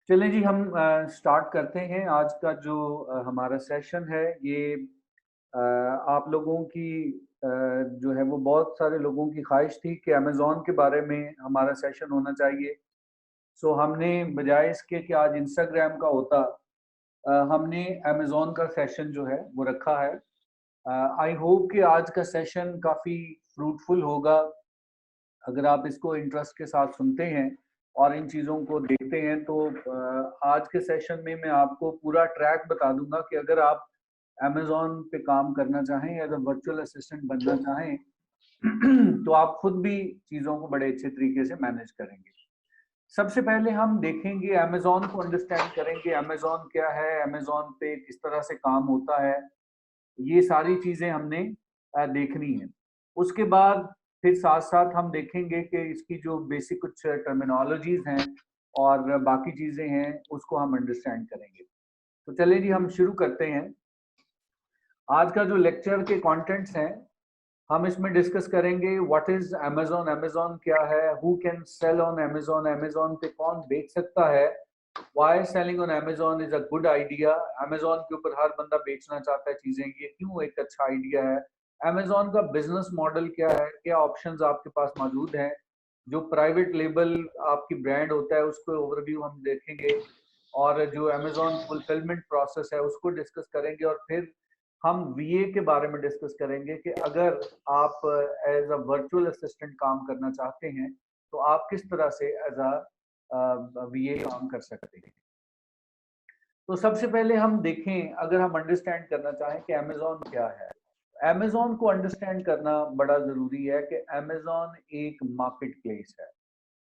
चलें जी, हम स्टार्ट करते हैं। आज का जो हमारा सेशन है ये आप लोगों की जो है वो बहुत सारे लोगों की ख्वाहिश थी कि अमेज़न के बारे में हमारा सेशन होना चाहिए। सो हमने बजाय इसके कि आज इंस्टाग्राम का होता, हमने अमेज़न का सेशन जो है वो रखा है। आई होप कि आज का सेशन काफ़ी फ्रूटफुल होगा। अगर आप इसको इंटरेस्ट के साथ सुनते हैं और इन चीज़ों को देखते हैं तो आज के सेशन में मैं आपको पूरा ट्रैक बता दूँगा कि अगर आप अमेज़न पे काम करना चाहें एज़ अ वर्चुअल असिस्टेंट बनना चाहें तो आप खुद भी चीज़ों को बड़े अच्छे तरीके से मैनेज करेंगे। सबसे पहले हम देखेंगे अमेज़न को अंडरस्टैंड करेंगे, अमेज़न क्या है, अमेज़न पे किस तरह से काम होता है, ये सारी चीज़ें हमने देखनी है। उसके बाद फिर साथ-साथ हम देखेंगे कि इसकी जो बेसिक कुछ टर्मिनोलॉजीज़ हैं और बाकी चीज़ें हैं, उसको हम अंडरस्टैंड करेंगे। तो चलिए जी, हम शुरू करते हैं। आज का जो लेक्चर के कंटेंट्स हैं, हम इसमें डिस्कस करेंगे व्हाट इज़ अमेज़न, अमेज़न क्या है, हू can sell on Amazon, Amazon पे कौन बेच सकता है, why selling on Amazon is a good idea, Amazon के ऊपर हर बंदा बेचना चाहता है चीज़ें, ये क्यों एक अच्छा आइडिया है, अमेज़न का बिज़नेस मॉडल क्या है, क्या ऑप्शंस आपके पास मौजूद हैं, जो प्राइवेट लेबल आपकी ब्रांड होता है, उसको ओवरव्यू हम देखेंगे और जो अमेज़न फुलफिलमेंट प्रोसेस है, उसको डिस्कस करेंगे और फिर हम वीए के बारे में डिस्कस करेंगे कि अगर आप एज अ वर्चुअल असिस्टेंट काम करना चाहते हैं तो आप किस तरह से एज अ वीए काम कर सकते हैं। तो सबसे पहले हम देखें, अगर हम अंडरस्टैंड करना चाहें कि अमेज़न क्या है। अमेज़न को अंडरस्टैंड करना बड़ा ज़रूरी है कि अमेज़न एक मार्केट प्लेस है।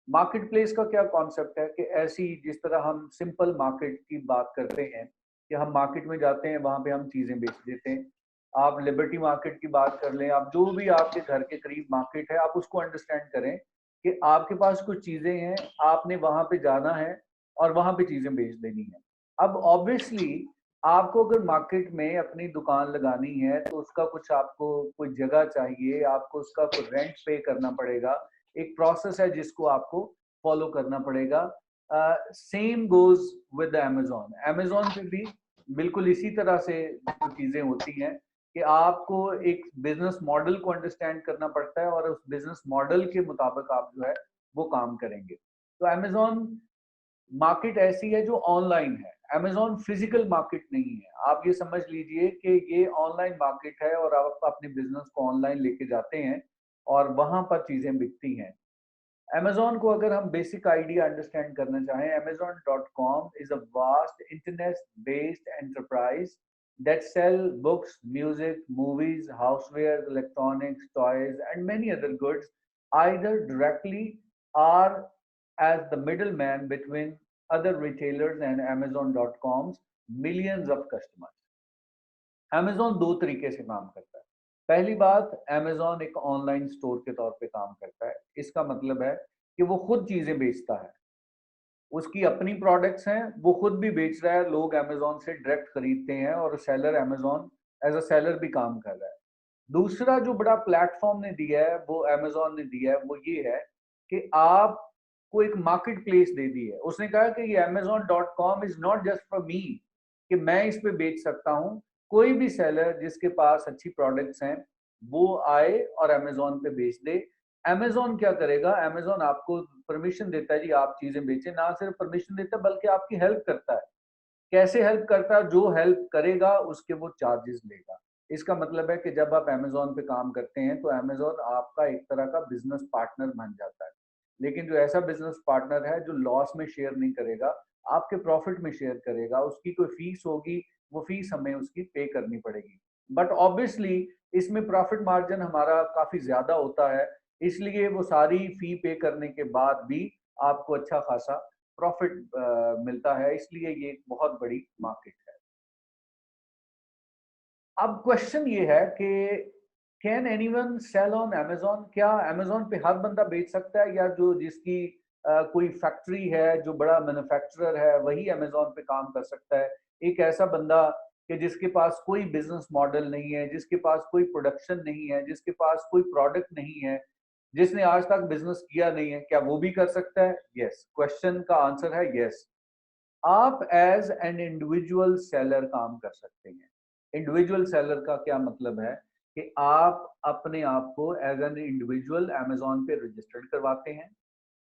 मार्केट प्लेस का क्या कॉन्सेप्ट है कि ऐसी जिस तरह हम सिंपल मार्केट की बात करते हैं कि हम मार्केट में जाते हैं, वहाँ पे हम चीज़ें बेच देते हैं। आप लिबर्टी मार्केट की बात कर लें, आप जो भी आपके घर के करीब मार्केट है, आप उसको अंडरस्टैंड करें कि आपके पास कुछ चीज़ें हैं, आपने वहाँ पे जाना है और वहाँ पे चीज़ें बेच देनी है। अब ऑब्वियसली आपको अगर मार्केट में अपनी दुकान लगानी है, तो उसका कुछ आपको कोई जगह चाहिए, आपको उसका कोई रेंट पे करना पड़ेगा। एक प्रोसेस है जिसको आपको फॉलो करना पड़ेगा। Same goes with Amazon. Amazon पे भी बिल्कुल इसी तरह से जो चीज़ें होती हैं कि आपको एक बिज़नेस मॉडल को अंडरस्टैंड करना पड़ता है और उस बिज़नेस मॉडल के मुताबिक आप जो है वो काम करेंगे। तो अमेज़न मार्केट ऐसी है जो ऑनलाइन है। अमेज़न फिज़िकल मार्केट नहीं है। आप ये समझ लीजिए कि ये ऑनलाइन मार्केट है और आप अपने बिज़नेस को ऑनलाइन लेके जाते हैं और वहाँ पर चीज़ें बिकती हैं। अमेज़न को अगर हम बेसिक आइडिया अंडरस्टैंड करना चाहें, Amazon.com is a vast internet-based enterprise that sell books, music, movies, housewares, electronics, toys, and many other goods, either directly or as the middleman between other retailers and Amazon.com's millions of customers. Amazon 2 तरीके से काम करता है। पहली बात, Amazon एक online store के तौर पे काम करता है। इसका मतलब है कि वो खुद चीज़ें बेचता है। उसकी अपनी प्रोडक्ट्स हैं, वो खुद भी बेच रहा है, लोग अमेज़न से डायरेक्ट खरीदते हैं और seller Amazon as a seller भी काम कर रहा है। दूसरा जो बड़ा प्लेटफ़ॉर्म ने दिया है, वो अमेज़न ने दिया है, वो ये है कि आपको एक मार्केट प्लेस दे दी है। उसने कहा कि ये Amazon.com is not just for me कि मैं इस पे बेच सकता हूँ। कोई भी सेलर जिसके पास अच्छी प्रोडक्ट्स हैं, वो आए और अमेज़न पे बेच दे। अमेज़न क्या करेगा? अमेज़न आपको परमिशन देता है जी आप चीज़ें बेचें, ना सिर्फ परमिशन देता है बल्कि आपकी हेल्प करता है। कैसे हेल्प करता है? जो हेल्प करेगा उसके वो चार्जेस लेगा। इसका मतलब है कि जब आप अमेज़न पे काम करते हैं तो अमेज़न आपका एक तरह का बिज़नेस पार्टनर बन जाता है। लेकिन जो ऐसा बिज़नेस पार्टनर है जो लॉस में शेयर नहीं करेगा, आपके प्रॉफिट में शेयर करेगा, उसकी कोई फीस होगी, वो फीस हमें उसकी पे करनी पड़ेगी। बट ऑब्वियसली इसमें प्रॉफिट मार्जिन हमारा काफ़ी ज़्यादा होता है, इसलिए वो सारी फी पे करने के बाद भी आपको अच्छा खासा प्रॉफिट मिलता है, इसलिए ये एक बहुत बड़ी मार्केट है। अब क्वेश्चन ये है कि can anyone sell on Amazon? क्या अमेज़न पे हर बंदा बेच सकता है या जो जिसकी कोई फैक्ट्री है, जो बड़ा मैन्युफैक्चरर है, वही अमेज़न पे काम कर सकता है? एक ऐसा बंदा कि जिसके पास कोई बिज़नेस मॉडल नहीं है, जिसके पास कोई प्रोडक्शन नहीं है, जिसके पास कोई प्रोडक्ट नहीं है, जिसने आज तक बिज़नेस किया नहीं है, क्या वो भी कर सकता है? यस, क्वेश्चन का आंसर है यस। आप एज एन इंडिविजुअल सेलर काम कर सकते हैं। इंडिविजुअल सेलर का क्या मतलब है कि आप अपने आप को एज एन इंडिविजुअल अमेज़न पे रजिस्टर्ड करवाते हैं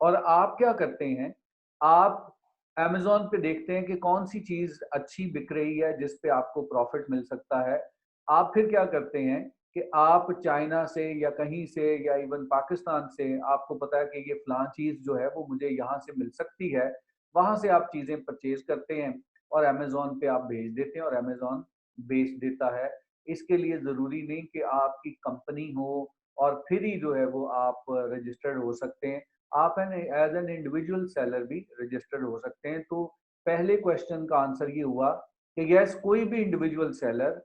और आप क्या करते हैं, आप अमेज़न पे देखते हैं कि कौन-सी चीज़ अच्छी बिक रही है, जिस पे आपको प्रॉफ़िट मिल सकता है। आप फिर क्या करते हैं कि आप चाइना से या कहीं से या इवन पाकिस्तान से आपको पता है कि ये फलाँ चीज़ जो है वो मुझे यहाँ से मिल सकती है, वहाँ से आप चीज़ें परचेज़ करते हैं और अमेज़न पे आप भेज देते हैं और अमेज़न बेच देता है। इसके लिए ज़रूरी नहीं कि आपकी कंपनी हो और फिर ही जो है वो आप रजिस्टर्ड हो सकते हैं। आप an as an individual seller भी रजिस्टर्ड हो सकते हैं। तो पहले क्वेश्चन का आंसर ये हुआ कि यस, कोई भी इंडिविजुअल सेलर,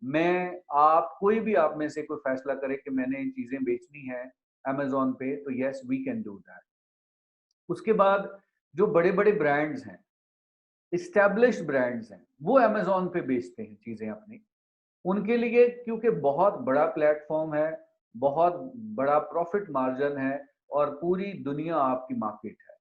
मैं आप कोई भी आप में से कोई फैसला करे कि मैंने ये चीजें बेचनी है अमेज़न पे, तो yes we can do that. उसके बाद जो बड़े-बड़े ब्रांड्स हैं, एस्टेब्लिश्ड ब्रांड्स हैं, वो अमेज़न पे बेचते हैं चीजें अपनी। उनके लिए क्योंकि बहुत बड़ा प्लेटफॉर्म है, बहुत बड़ा प्रॉफिट मार्जिन है और पूरी दुनिया आपकी मार्केट है।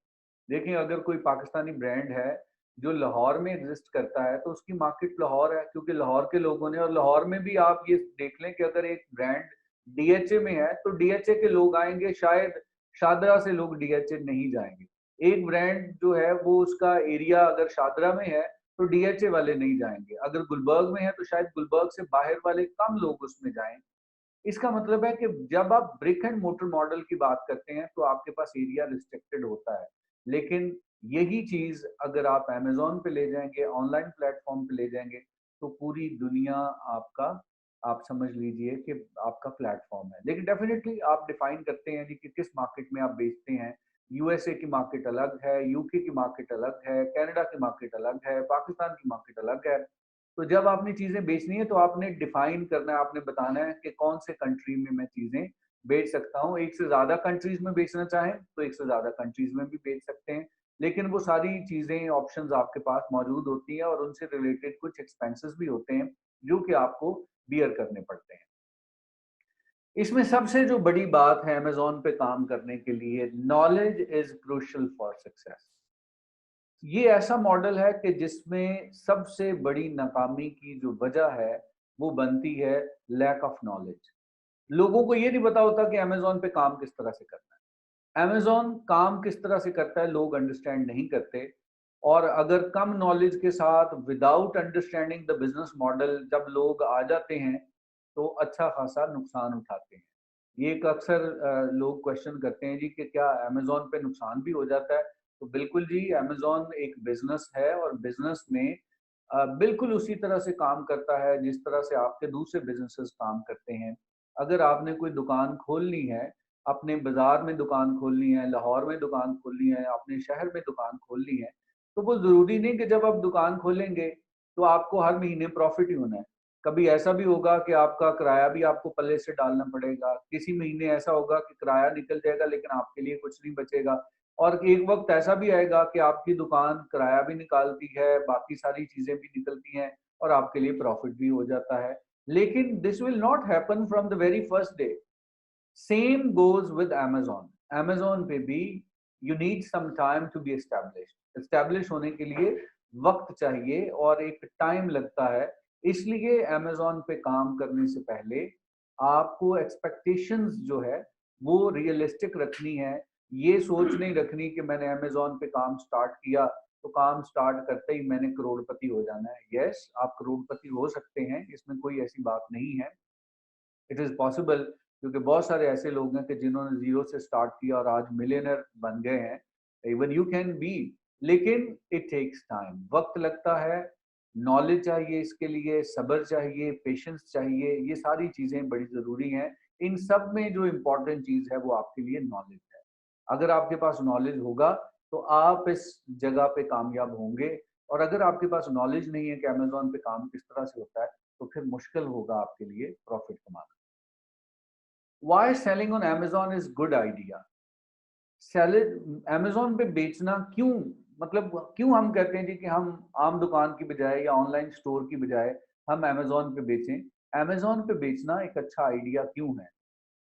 देखिए, अगर कोई पाकिस्तानी ब्रांड है जो लाहौर में एग्जिस्ट करता है तो उसकी मार्केट लाहौर है, क्योंकि लाहौर के लोगों ने, और लाहौर में भी आप ये देख लें कि अगर एक ब्रांड डीएचए में है तो डीएचए के लोग आएंगे, शायद शादरा से लोग डीएचए नहीं जाएंगे। एक ब्रांड जो है वो उसका एरिया अगर शादरा में है तो डीएचए वाले नहीं जाएंगे, अगर गुलबर्ग में है तो शायद गुलबर्ग से बाहर वाले कम लोग उसमें जाएं। इसका मतलब है कि जब आप ब्रिक एंड मोटर मॉडल की बात करते हैं तो आपके पास एरिया रिस्ट्रिक्टेड होता है, लेकिन यही चीज अगर आप अमेज़न पे ले जाएंगे, ऑनलाइन प्लेटफॉर्म पे ले जाएंगे, तो पूरी दुनिया आपका, आप समझ लीजिए कि आपका प्लेटफॉर्म है। लेकिन डेफिनेटली आप डिफाइन करते हैं जी कि किस मार्केट में आप बेचते हैं। यूएसए की मार्केट अलग है, यूके की मार्केट अलग है, कनाडा की मार्केट अलग है, पाकिस्तान की मार्केट अलग है। तो जब आपने चीजें बेचनी है तो आपने डिफाइन करना है, आपने बताना है कि कौन से कंट्री में मैं चीजें बेच सकता हूँ। एक से ज्यादा कंट्रीज में बेचना चाहें तो एक से ज्यादा कंट्रीज में भी बेच सकते हैं, लेकिन वो सारी चीजें, ऑप्शंस आपके पास मौजूद होती हैं और उनसे रिलेटेड कुछ एक्सपेंसेस भी होते हैं जो कि आपको बियर करने पड़ते हैं। इसमें सबसे जो बड़ी बात है अमेज़न पे काम करने के लिए, knowledge is crucial for success. ये ऐसा मॉडल है कि जिसमें सबसे बड़ी नाकामी की जो वजह है वो बनती है लैक ऑफ नॉलेज। लोगों को ये नहीं पता होता कि अमेज़न पे काम किस तरह से करना है। अमेज़न काम किस तरह से करता है लोग अंडरस्टैंड नहीं करते, और अगर कम नॉलेज के साथ without understanding the business model जब लोग आ जाते हैं तो अच्छा खासा नुकसान उठाते हैं। ये एक अक्सर लोग क्वेश्चन करते हैं जी कि क्या अमेज़न पे नुकसान भी हो जाता है? तो बिल्कुल जी, अमेज़न एक बिज़नेस है और बिज़नेस में बिल्कुल उसी तरह से काम करता है जिस तरह से आपके दूसरे बिज़नेसेस काम करते हैं। अगर आपने कोई दुकान खोलनी है, अपने बाज़ार में दुकान खोलनी है, लाहौर में दुकान खोलनी है, अपने शहर में दुकान खोलनी है, तो वो ज़रूरी नहीं कि जब आप दुकान खोलेंगे तो आपको हर महीने प्रॉफ़िट ही होना है। कभी ऐसा भी होगा कि आपका किराया भी आपको पल्ले से डालना पड़ेगा। किसी महीने ऐसा होगा कि किराया निकल जाएगा लेकिन आपके लिए कुछ नहीं बचेगा। और एक वक़्त ऐसा भी आएगा कि आपकी दुकान किराया भी निकालती है, बाकी सारी चीज़ें भी निकलती हैं और आपके लिए प्रॉफ़िट भी हो जाता है। लेकिन this will not happen from the very first day. Same goes with Amazon. Amazon पे भी you need some time to be established. Establish होने के लिए वक़्त चाहिए और एक टाइम लगता है। इसलिए अमेज़न पे काम करने से पहले आपको एक्सपेक्टेशंस जो है वो रियलिस्टिक रखनी है। ये सोच नहीं रखनी कि मैंने अमेज़न पे काम स्टार्ट किया तो काम स्टार्ट करते ही मैंने करोड़पति हो जाना है। यस, आप करोड़पति हो सकते हैं, इसमें कोई ऐसी बात नहीं है। इट इज़ पॉसिबल, क्योंकि बहुत सारे ऐसे लोग हैं कि जिन्होंने ज़ीरो से स्टार्ट किया और आज मिलियनेयर बन गए हैं। इवन यू कैन बी, लेकिन इट टेक्स टाइम, वक़्त लगता है, नॉलेज चाहिए इसके लिए, सब्र चाहिए, पेशेंस चाहिए, ये सारी चीज़ें बड़ी ज़रूरी हैं। इन सब में जो इम्पोर्टेंट चीज़ है वो आपके लिए नॉलेज है। अगर आपके पास नॉलेज होगा तो आप इस जगह पे कामयाब होंगे, और अगर आपके पास नॉलेज नहीं है कि अमेज़न पे काम किस तरह से होता है, तो फिर मुश्किल होगा आपके लिए प्रॉफ़िट कमाना। Why selling on Amazon is good idea. Selling Amazon पे बेचना क्यों, मतलब क्यों हम कहते हैं जी कि हम आम दुकान की बजाय या ऑनलाइन स्टोर की बजाय हम अमेज़न पे बेचें। अमेज़न पे बेचना एक अच्छा आइडिया क्यों है?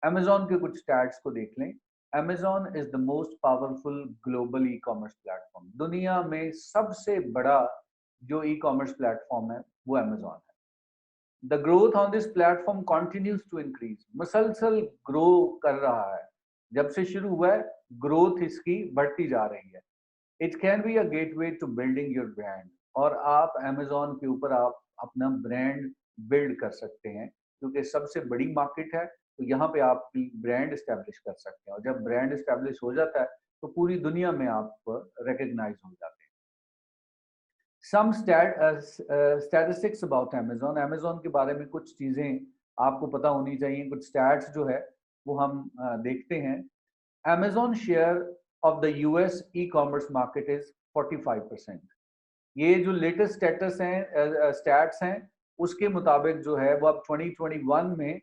अमेज़न के कुछ स्टैट्स को देख लें। Amazon is the most powerful global e-commerce platform. दुनिया में सबसे बड़ा जो ई कॉमर्स प्लेटफॉर्म है वो अमेजोन है। The growth on this platform continues to increase, मुसलसल ग्रो कर रहा है। जब से शुरू हुआ है ग्रोथ इसकी बढ़ती जा रही है। It can be a gateway to building your brand, और आप अमेजोन के ऊपर आप अपना ब्रांड बिल्ड कर सकते हैं, क्योंकि सबसे बड़ी मार्केट है, तो यहाँ पे आप ब्रांड इस्टेब्लिश कर सकते हैं। और जब ब्रांड इस्टेब्लिश हो जाता है तो पूरी दुनिया में आप रिकग्नाइज हो जाते हैं। सम स्टैटिस्टिक्स अबाउट अमेजोन, अमेजोन के बारे में कुछ चीजें आपको पता होनी चाहिए, कुछ स्टैट्स जो है वो हम देखते हैं। Amazon share of the US e commerce market is 45%। ये जो लेटेस्ट स्टेटस हैं, स्टैट्स हैं, उसके मुताबिक जो है वो अब 2021 में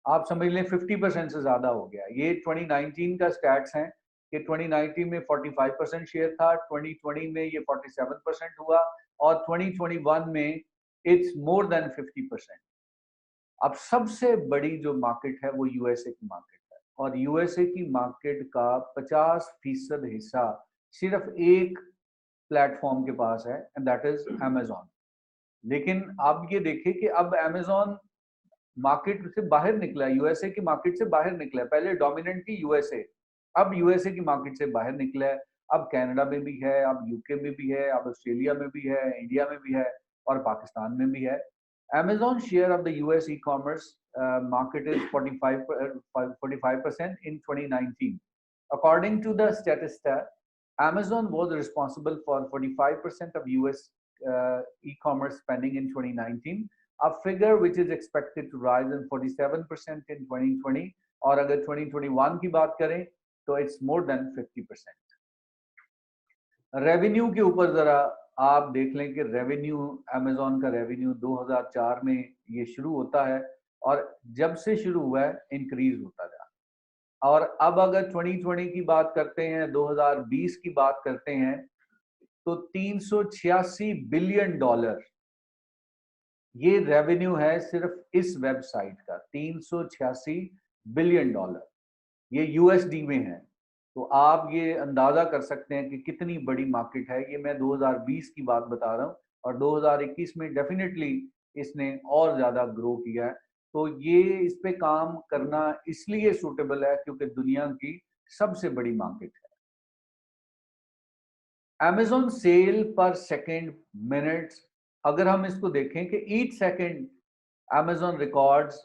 आप समझ लें 50% से ज्यादा हो गया। ये 2019 का स्टैट्स हैं कि 2019 में 45% शेयर था, 2020 में ये 47% हुआ, और 2021 में इट्स मोर देन 50%। अब सबसे बड़ी जो मार्केट है वो यूएसए की मार्केट है, और यूएसए की मार्केट का 50% हिस्सा सिर्फ एक प्लेटफॉर्म के पास है, एंड दैट इज अमेजोन। लेकिन आप ये देखिए कि अब अमेजोन मार्केट से बाहर निकला है, यूएसए की मार्केट से बाहर निकला है। पहले डोमिनेंट थी यूएसए, अब यूएसए की मार्केट से बाहर निकला है। अब कनाडा में भी है, अब यूके में भी है, अब ऑस्ट्रेलिया में भी है, इंडिया में भी है, और पाकिस्तान में भी है। Amazon share of the US e-commerce market is 45% in 2019. According to the Statista, Amazon was responsible for 45% of US e-commerce spending in 2019, a figure which is expected to rise in 47% in 2020. और अगर 2021 की बात करें तो it's more than 50%. Revenue के ऊपर जरा आप देख लें कि रेवेन्यू, अमेजोन का रेवेन्यू 2004 में ये शुरू होता है, और जब से शुरू हुआ है इंक्रीज होता जा। और अब अगर 2020 की बात करते हैं, 2020 की बात करते हैं, तो 386 बिलियन डॉलर ये रेवेन्यू है सिर्फ इस वेबसाइट का। 386 बिलियन डॉलर ये यूएसडी में है। तो आप ये अंदाजा कर सकते हैं कि कितनी बड़ी मार्केट है। ये मैं 2020 की बात बता रहा हूँ, और 2021 में डेफिनेटली इसने और ज्यादा ग्रो किया है। तो ये इस पे काम करना इसलिए सूटेबल है क्योंकि दुनिया की सबसे बड़ी मार्केट है। Amazon सेल पर सेकेंड मिनट्स, अगर हम इसको देखें कि ईच सेकेंड Amazon रिकॉर्ड्स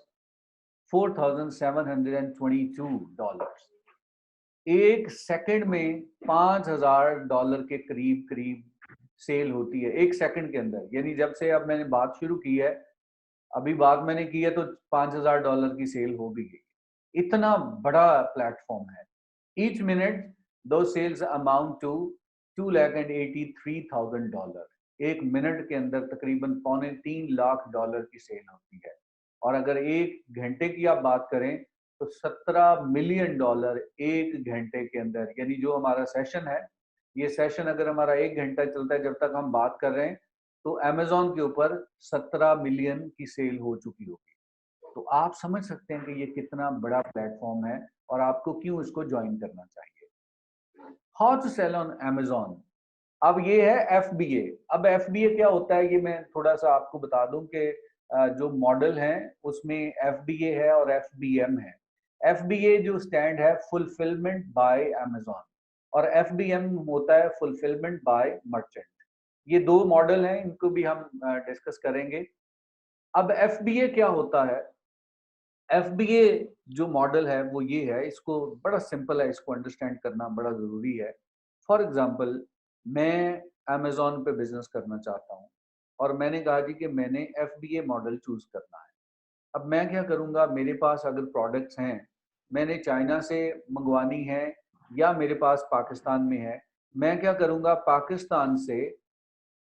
$4,722। एक सेकंड में $5,000 के करीब करीब सेल होती है एक सेकंड के अंदर। यानी जब से अब मैंने बात शुरू की है, अभी बात मैंने की है तो $5,000 की सेल हो भी गई। इतना बड़ा प्लेटफॉर्म है। ईच मिनट दो सेल्स अमाउंट टू $2,83,000। एक मिनट के अंदर तकरीबन $2.75 लाख की सेल होती है। और अगर एक घंटे की आप बात करें तो $17 मिलियन एक घंटे के अंदर। यानी जो हमारा सेशन है, ये सेशन अगर हमारा 1 घंटा चलता है, जब तक हम बात कर रहे हैं, तो अमेजोन के ऊपर 17 मिलियन की सेल हो चुकी होगी। तो आप समझ सकते हैं कि ये कितना बड़ा प्लेटफॉर्म है और आपको क्यों इसको ज्वाइन करना चाहिए। How to sell on Amazon. अब ये है FBA। अब FBA क्या होता है ये मैं थोड़ा सा आपको बता दूं कि जो मॉडल है उसमें FBA है और FBM है। FBA जो स्टैंड है फुलफिलमेंट बाय अमेजोन, और FBM होता है फुलफिलमेंट बाय मर्चेंट। ये दो मॉडल हैं, इनको भी हम डिस्कस करेंगे। अब FBA क्या होता है? FBA जो मॉडल है वो ये है, इसको बड़ा सिंपल है, इसको अंडरस्टैंड करना बड़ा जरूरी है। फॉर एग्जाम्पल, मैं अमेजोन पे बिजनेस करना चाहता हूँ और मैंने कहा जी कि मैंने FBA मॉडल चूज करना है। अब मैं क्या करूँगा, मेरे पास अगर प्रोडक्ट्स हैं, मैंने चाइना से मंगवानी है या मेरे पास पाकिस्तान में है, मैं क्या करूँगा, पाकिस्तान से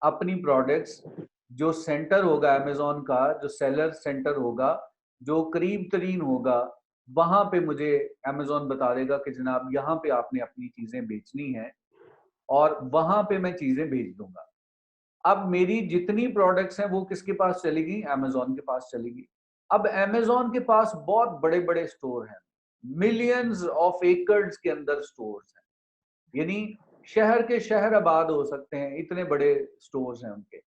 अपनी प्रोडक्ट्स, जो सेंटर होगा अमेजोन का, जो सेलर सेंटर होगा, जो करीब तरीन होगा, वहां पे मुझे अमेजोन बता देगा कि जनाब यहाँ पे आपने अपनी चीजें बेचनी है, और वहां पे मैं चीजें भेज दूंगा। अब मेरी जितनी प्रोडक्ट्स हैं वो किसके पास चलेगी? अमेजोन के पास चलेगी। अब अमेजोन के पास बहुत बड़े बड़े स्टोर हैं, मिलियंस ऑफ एकर्स के अंदर स्टोर्स हैं। यानी शहर के शहर आबाद हो सकते हैं, इतने बड़े स्टोर्स हैं उनके।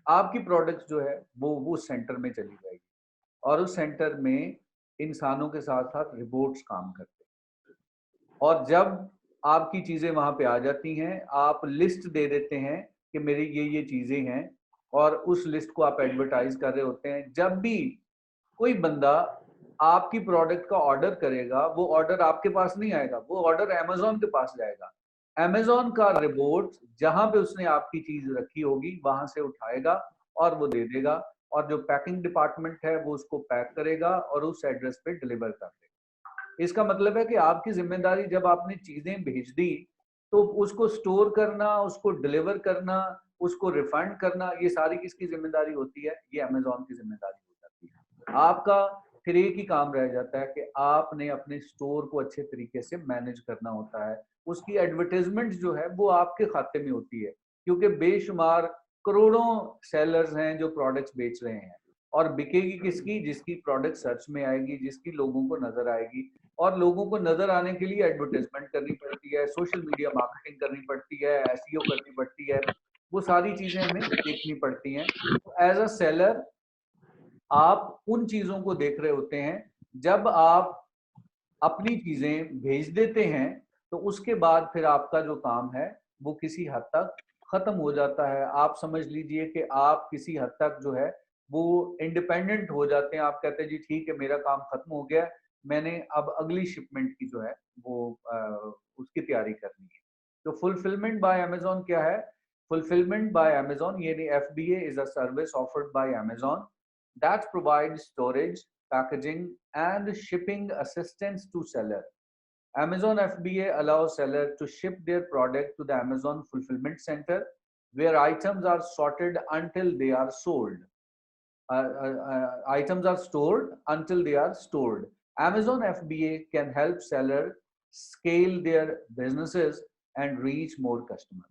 आपकी प्रोडक्ट्स जो है वो उस सेंटर में चली जाएगी और उस सेंटर में इंसानों के साथ साथ रिपोर्ट्स काम करते हैं। और जब आपकी चीजें वहां पे आ जाती हैं, आप लिस्ट दे देते हैं कि मेरी ये चीजें हैं, और उस लिस्ट को आप एडवर्टाइज कर रहे होते हैं। जब भी कोई बंदा आपकी प्रोडक्ट का ऑर्डर करेगा, वो ऑर्डर आपके पास नहीं आएगा, वो ऑर्डर अमेजोन के पास जाएगा। अमेजोन का रिपोर्ट जहां पे उसने आपकी चीज रखी होगी वहां से उठाएगा और वो दे देगा, और जो पैकिंग डिपार्टमेंट है वो उसको पैक करेगा और उस एड्रेस पे डिलीवर कर देगा। इसका मतलब है कि आपकी जिम्मेदारी, जब आपने चीजें भेज दी, तो उसको स्टोर करना, उसको डिलीवर करना, उसको रिफंड करना, ये सारी किसकी जिम्मेदारी होती है? ये अमेजोन की जिम्मेदारी हो जाती है। आपका फिर एक ही काम रह जाता है कि आपने अपने स्टोर को अच्छे तरीके से मैनेज करना होता है। उसकी एडवर्टाइजमेंट जो है वो आपके खाते में होती है, क्योंकि बेशुमार करोड़ों सेलर्स हैं जो प्रोडक्ट्स बेच रहे हैं, और बिकेगी किसकी? जिसकी प्रोडक्ट सर्च में आएगी, जिसकी लोगों को नजर आएगी। और लोगों को नजर आने के लिए एडवर्टाइजमेंट करनी पड़ती है, सोशल मीडिया मार्केटिंग करनी पड़ती है, एसईओ करनी पड़ती है, वो सारी चीजें हमें देखनी पड़ती हैं। तो एज अ सेलर आप उन चीजों को देख रहे होते हैं। जब आप अपनी चीजें भेज देते हैं, तो उसके बाद फिर आपका जो काम है वो किसी हद तक खत्म हो जाता है। आप समझ लीजिए कि आप किसी हद तक जो है वो इंडिपेंडेंट हो जाते हैं। आप कहते हैं जी ठीक है, मेरा काम खत्म हो गया, मैंने अब अगली शिपमेंट की जो है वो उसकी तैयारी करनी है। तो फुलफिलमेंट बाय अमेजोन क्या है? फुलफिलमेंट बाय अमेजोन यानी FBA is a service offered by Amazon that provides storage, packaging, and shipping assistance to seller. Amazon FBA allows seller to ship their product to the Amazon fulfillment center, where items are sorted until they are sold. Items are stored until they are stored. Amazon FBA can help seller scale their businesses and reach more customers.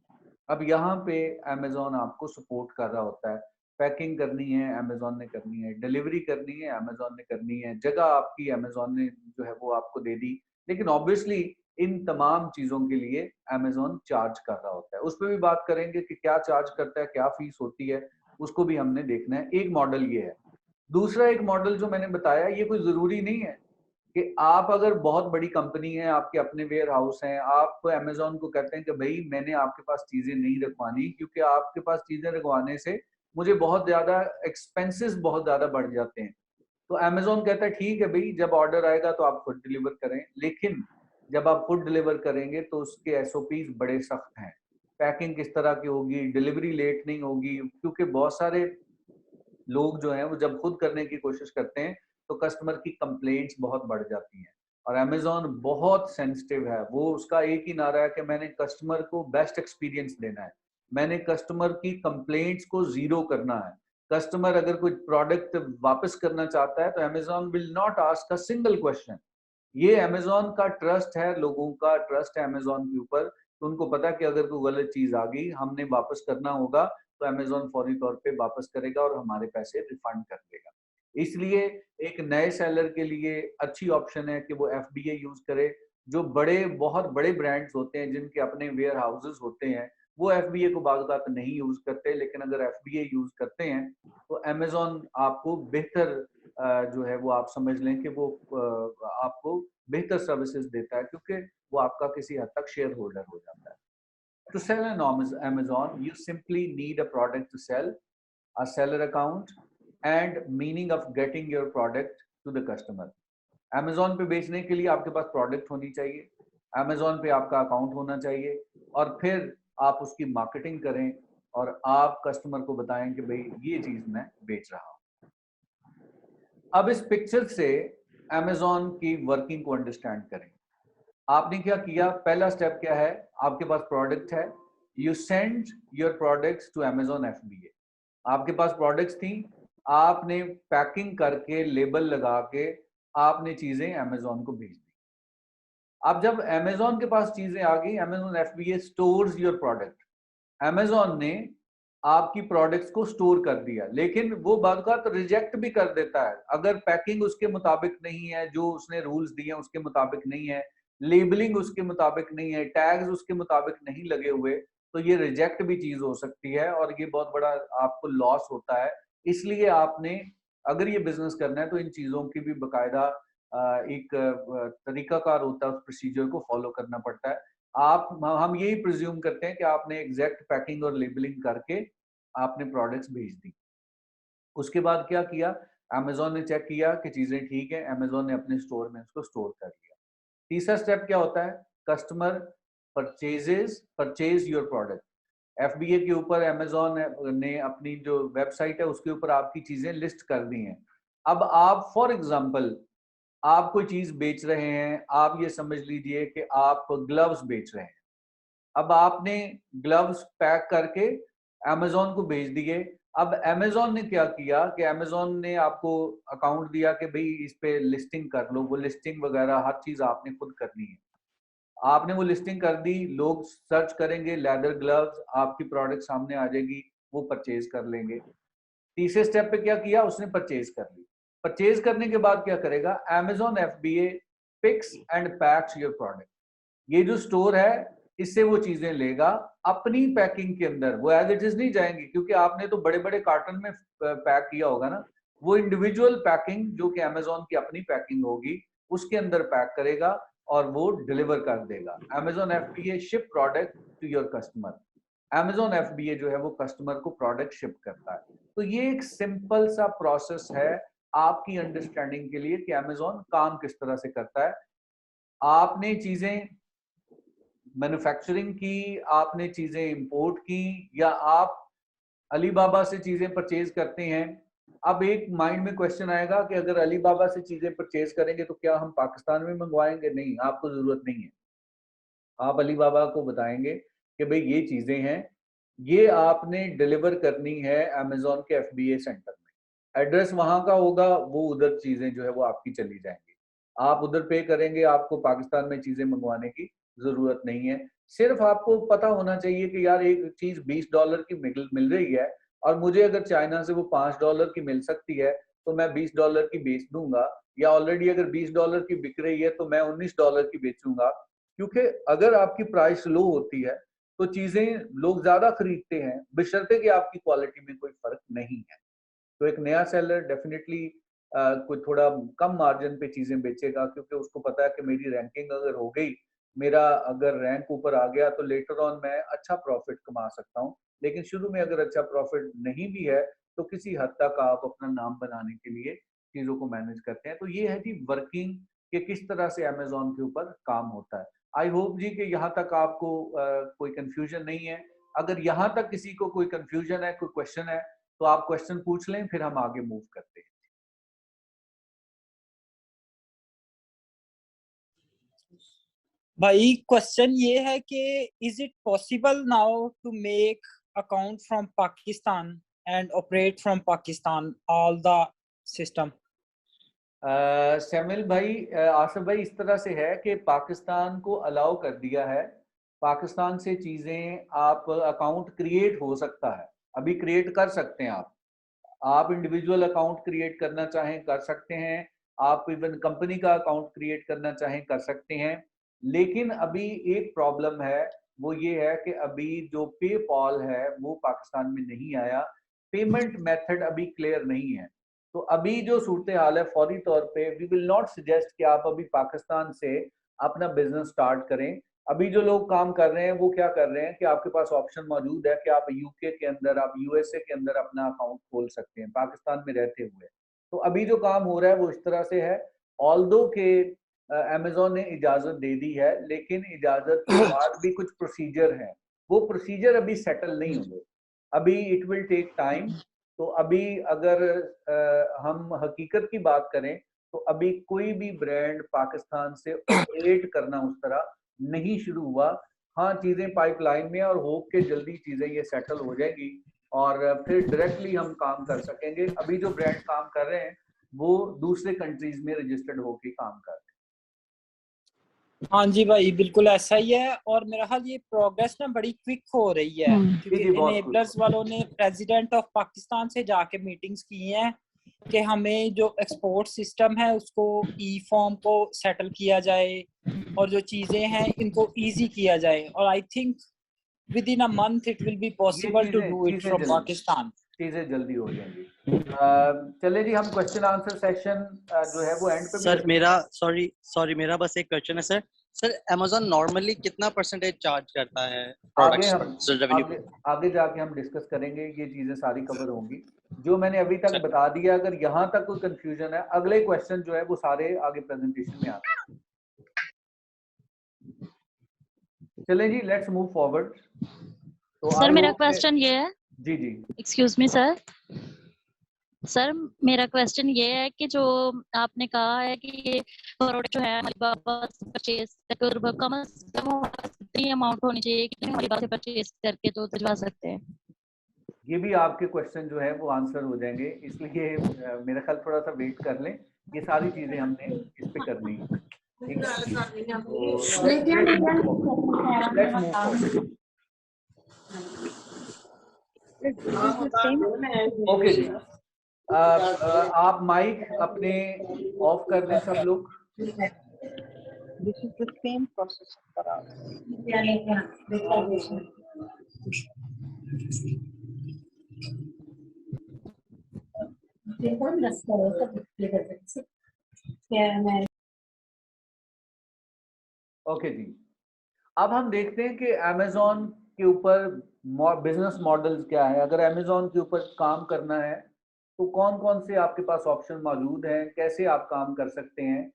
अब यहाँ पे Amazon आपको support कर रहा होता है। Packing करनी है Amazon ने करनी है, डिलीवरी करनी है Amazon ने करनी है, जगह आपकी Amazon ने जो है वो आपको दे दी। लेकिन ऑब्वियसली इन तमाम चीजों के लिए Amazon चार्ज कर रहा होता है। उस पर भी बात करेंगे कि क्या चार्ज करता है, क्या फीस होती है, उसको भी हमने देखना है। एक मॉडल ये है। दूसरा एक मॉडल जो मैंने बताया, ये कोई जरूरी नहीं है कि आप अगर बहुत बड़ी कंपनी है, आपके अपने वेयर हाउस हैं, आप अमेजोन को कहते हैं कि भाई मैंने आपके पास चीजें नहीं रखवानी, क्योंकि आपके पास चीजें रखवाने से मुझे बहुत ज्यादा एक्सपेंसेस बहुत ज्यादा बढ़ जाते हैं। तो अमेजोन कहता है ठीक है भाई, जब ऑर्डर आएगा तो आप खुद डिलीवर करें, लेकिन जब आप खुद डिलीवर करेंगे तो उसके एसओपीज बड़े सख्त हैं। पैकिंग किस तरह की होगी, डिलीवरी लेट नहीं होगी, क्योंकि बहुत सारे लोग जो हैं वो जब खुद करने की कोशिश करते हैं तो कस्टमर की कंप्लेंट्स बहुत बढ़ जाती हैं। और अमेजोन बहुत सेंसिटिव है, वो उसका एक ही नारा है कि मैंने कस्टमर को बेस्ट एक्सपीरियंस देना है, मैंने कस्टमर की कंप्लेंट्स को जीरो करना है। कस्टमर अगर कोई प्रोडक्ट वापस करना चाहता है तो Amazon will not ask a single question. ये अमेजोन का ट्रस्ट है, लोगों का ट्रस्ट है अमेजोन के ऊपर। तो उनको पता है कि अगर कोई गलत चीज आ गई, हमने वापस करना होगा, तो अमेजोन फौरी तौर पे वापस करेगा और हमारे पैसे रिफंड कर देगा। इसलिए एक नए सेलर के लिए अच्छी ऑप्शन है कि वो एफबीए यूज करे। जो बड़े बहुत बड़े ब्रांड्स होते हैं जिनके अपने वेयर हाउसेस होते हैं, वो एफबीए को बाज़ नहीं यूज करते, लेकिन अगर एफबीए यूज करते हैं तो अमेजोन आपको बेहतर जो है वो आप समझ लें कि वो आपको बेहतर सर्विसेज देता है, क्योंकि वो आपका किसी हद तक शेयर होल्डर हो जाता है। To sell on Amazon, you simply need a product to sell, a seller account, and meaning of getting your product to the customer. Amazon पे बेचने के लिए आपके पास प्रोडक्ट होनी चाहिए, Amazon पे आपका अकाउंट होना चाहिए, और फिर आप उसकी मार्केटिंग करें और आप कस्टमर को बताएं कि भाई ये चीज मैं बेच रहा हूं। अब इस पिक्चर से Amazon की वर्किंग को अंडरस्टैंड करें। आपने क्या किया? पहला स्टेप क्या है? आपके पास प्रोडक्ट है, you send your products to Amazon FBA। आपके पास प्रोडक्ट्स थी, आपने पैकिंग करके लेबल लगा के आपने चीजें Amazon को भेज दी। अब जब Amazon के पास चीजें आ गई, Amazon FBA stores your product. Amazon ने आपकी प्रोडक्ट्स को स्टोर कर दिया, लेकिन वो बाद का तो रिजेक्ट भी कर देता है। अगर पैकिंग उसके मुताबिक नहीं है, जो उसने रूल्स दिए हैं उसके मुताबिक नहीं है, लेबलिंग उसके मुताबिक नहीं है, टैग्स उसके मुताबिक नहीं लगे हुए, तो ये रिजेक्ट भी चीज हो सकती है और ये बहुत बड़ा आपको लॉस होता है। इसलिए आपने अगर ये बिजनेस करना है तो इन चीजों की भी बकायदा एक तरीकाकार होता है, उस प्रोसीजर को फॉलो करना पड़ता है। हम यही प्रिज्यूम करते हैं कि आपने एग्जैक्ट पैकिंग और लेबलिंग करके आपने प्रोडक्ट्स भेज दी। उसके बाद क्या किया, अमेज़न ने चेक किया कि चीजें ठीक है, अमेज़न ने अपने स्टोर में उसको स्टोर कर लिया। तीसरा स्टेप क्या होता है, customer purchase your product. FBA के ऊपर अमेज़न ने अपनी जो वेबसाइट है उसके ऊपर आपकी चीजें लिस्ट कर दी हैं। अब आप फॉर एग्जांपल आप कोई चीज बेच रहे हैं, आप ये समझ लीजिए कि आप ग्लव्स बेच रहे हैं। अब आपने ग्लव्स पैक करके अमेज़न को भेज दिए। अब अमेज़न ने क्या किया कि अमेज़न ने आपको अकाउंट दिया कि भाई इस पे लिस्टिंग कर लो, वो लिस्टिंग वगैरह हर चीज आपने खुद करनी है। आपने वो लिस्टिंग कर दी, लोग सर्च करेंगे लेदर ग्लव्स, आपकी प्रोडक्ट सामने आ जाएगी, वो परचेज कर लेंगे। तीसरे स्टेप पे क्या किया, उसने परचेज कर ली। परचेज करने के बाद क्या करेगा, Amazon FBA picks and packs your product. ये जो स्टोर है इससे वो चीजें लेगा, अपनी पैकिंग के अंदर वो एज इट इज नहीं जाएंगी, क्योंकि आपने तो बड़े बड़े कार्टन में पैक किया होगा ना। वो इंडिविजुअल पैकिंग जो कि अमेज़न की अपनी पैकिंग होगी उसके अंदर पैक करेगा और वो डिलीवर कर देगा। Amazon FBA ship product to your customer. Amazon FBA जो है वो कस्टमर को प्रोडक्ट शिप करता है। तो ये एक सिंपल सा प्रोसेस है आपकी अंडरस्टैंडिंग के लिए कि अमेज़न काम किस तरह से करता है। आपने चीजें मैन्युफैक्चरिंग की, आपने चीजें इंपोर्ट की, या आप अलीबाबा से चीजें परचेज करते हैं। अब एक माइंड में क्वेश्चन आएगा कि अगर अलीबाबा से चीजें परचेज करेंगे तो क्या हम पाकिस्तान में मंगवाएंगे? नहीं, आपको जरूरत नहीं है। आप अलीबाबा को बताएंगे कि भाई ये चीजें हैं, ये आपने डिलीवर करनी है अमेज़न के एफबीए सेंटर में। एड्रेस वहां का होगा, वो उधर चीजें जो है वो आपकी चली जाएंगी। आप उधर पे करेंगे, आपको पाकिस्तान में चीजें मंगवाने की जरूरत नहीं है। सिर्फ आपको पता होना चाहिए कि यार एक चीज $20 की मिल रही है और मुझे अगर चाइना से वो $5 की मिल सकती है तो मैं $20 की बेच दूंगा, या ऑलरेडी अगर $20 की बिक रही है तो मैं $19 की बेचूंगा। क्योंकि अगर आपकी प्राइस लो होती है तो चीजें लोग ज्यादा खरीदते हैं, बशर्ते कि आपकी क्वालिटी में कोई फर्क नहीं है। तो एक नया सेलर डेफिनेटली कोई थोड़ा कम मार्जिन पे चीजें बेचेगा, क्योंकि उसको पता है कि मेरी रैंकिंग अगर हो गई, मेरा अगर रैंक ऊपर आ गया तो लेटर ऑन मैं अच्छा प्रॉफिट कमा सकता हूँ। लेकिन शुरू में अगर अच्छा प्रॉफिट नहीं भी है तो किसी हद तक आप अपना नाम बनाने के लिए चीजों को मैनेज करते हैं। तो ये है जी वर्किंग कि किस तरह से अमेज़न के ऊपर काम होता है। आई होप जी कि यहाँ तक आपको कोई कंफ्यूजन नहीं है। अगर यहाँ तक किसी को कोई कंफ्यूजन है, कोई क्वेश्चन है, तो आप क्वेश्चन पूछ लें, फिर हम आगे मूव करते हैं। भाई क्वेश्चन ये है कि is it possible now to make account from Pakistan and operate from Pakistan all the system? Samil भाई, आसिफ भाई, इस तरह से है कि पाकिस्तान को अलाउ कर दिया है। पाकिस्तान से चीजें आप अकाउंट क्रिएट हो सकता है, अभी क्रिएट कर सकते हैं आप इंडिविजुअल अकाउंट क्रिएट करना चाहें कर सकते हैं, आप इवन कंपनी का अकाउंट क्रिएट करना चाहें कर सकते हैं। लेकिन अभी एक प्रॉब्लम है, वो ये है कि अभी जो पेपॉल है वो पाकिस्तान में नहीं आया, पेमेंट मेथड अभी क्लियर नहीं है। तो अभी जो सूरत हाल है, फौरी तौर पे वी विल नॉट सजेस्ट कि आप अभी पाकिस्तान से अपना बिजनेस स्टार्ट करें। अभी जो लोग काम कर रहे हैं वो क्या कर रहे हैं कि आपके पास ऑप्शन मौजूद है कि आप यूके के अंदर, आप यूएसए के अंदर अपना अकाउंट खोल सकते हैं पाकिस्तान में रहते हुए। तो अभी जो काम हो रहा है वो इस तरह से है। ऑल्दो के अमेज़न ने इजाजत दे दी है, लेकिन इजाजत के बाद भी कुछ प्रोसीजर हैं, वो प्रोसीजर अभी सेटल नहीं हुए, अभी इट विल टेक टाइम। तो अभी अगर हम हकीकत की बात करें तो अभी कोई भी ब्रांड पाकिस्तान से ऑपरेट करना उस तरह नहीं शुरू हुआ। हाँ, चीजें पाइपलाइन में, और होप के जल्दी चीजें ये सेटल हो जाएगी और फिर डायरेक्टली हम काम कर सकेंगे। अभी जो ब्रांड काम कर रहे हैं वो दूसरे कंट्रीज में रजिस्टर्ड होके काम कर रहे हैं। हाँ जी भाई, बिल्कुल ऐसा ही है। और मेरा ख्याल ये प्रोग्रेस ना बड़ी क्विक हो रही है, जी क्योंकि जी, बहुत इनेबलर्स वालों ने प्रेसिडेंट ऑफ पाकिस्तान से जाके मीटिंग्स की हैं कि हमें जो एक्सपोर्ट सिस्टम है उसको ई फॉर्म को सेटल किया जाए और जो चीज़ें हैं इनको इजी किया जाए, और I think within a month it will be possible to do it from Pakistan. चीजें जल्दी हो जाएंगी। चले जी, हम क्वेश्चन आंसर सेशन जो है वो एंड पे भी सर रखेंगे। मेरा सॉरी मेरा बस एक क्वेश्चन है सर। सर अमेज़न नॉर्मली कितना परसेंटेज चार्ज करता है आगे प्रोडक्ट्स हम पर सर रेवेन्यू आगे पर? आगे जाके हम डिस्कस करेंगे, ये चीजें सारी कवर होंगी। जो मैंने अभी तक सर बता दिया, अगर यहाँ तक कोई कंफ्यूजन है, अगले क्वेश्चन जो है वो सारे आगे प्रेजेंटेशन में आते हैं। चलें जी, लेट्स मूव फॉरवर्ड। तो सर आई मेरा होप क्वेश्चन ये है, जी जी एक्सक्यूज मी सर। सर मेरा क्वेश्चन ये है कि जो आपने कहा है कि ये प्रोडक्ट जो है अलीबाबा से परचेज करके कम से कम कितनी अमाउंट होनी चाहिए, कितनी अलीबाबा से परचेज करके तो भिजवा सकते हैं? ये भी आपके क्वेश्चन जो है वो आंसर हो जाएंगे, इसलिए मेरा ख्याल थोड़ा सा वेट कर लें। ये सारी चीजें हमने इस पे करनी है, ठीक है? तो लेट्स मूव फॉरवर्ड। ओके जी, आप माइक अपने ऑफ कर दें सब लोग। This is the same process for us. Okay जी, अब हम देखते हैं कि अमेज़न के ऊपर बिजनेस मॉडल्स क्या है। अगर अमेज़न के ऊपर काम करना है तो कौन कौन से आपके पास ऑप्शन मौजूद हैं, कैसे आप काम कर सकते हैं।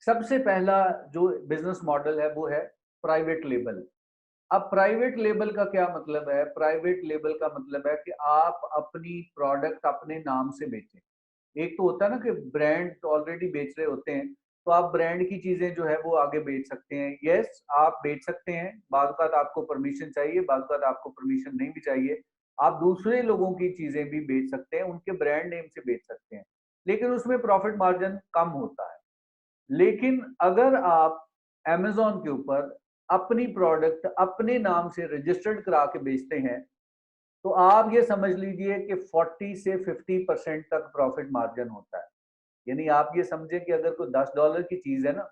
सबसे पहला जो बिजनेस मॉडल है वो है प्राइवेट लेबल। अब प्राइवेट लेबल का क्या मतलब है? प्राइवेट लेबल का मतलब है कि आप अपनी प्रोडक्ट अपने नाम से बेचें। एक तो होता है ना कि ब्रांड ऑलरेडी बेच रहे होते हैं, तो आप ब्रांड की चीजें जो है वो आगे बेच सकते हैं। यस, आप बेच सकते हैं, बाद बात आपको परमिशन चाहिए, बाद बात आपको परमिशन नहीं भी चाहिए। आप दूसरे लोगों की चीजें भी बेच सकते हैं, उनके ब्रांड नेम से बेच सकते हैं, लेकिन उसमें प्रॉफिट मार्जिन कम होता है। लेकिन अगर आप अमेज़न के ऊपर अपनी प्रोडक्ट अपने नाम से रजिस्टर्ड करा के बेचते हैं, तो आप ये समझ लीजिए कि 40 से 50% तक प्रॉफिट मार्जिन होता है। यानी आप ये समझे कि अगर कोई $10 की चीज है ना,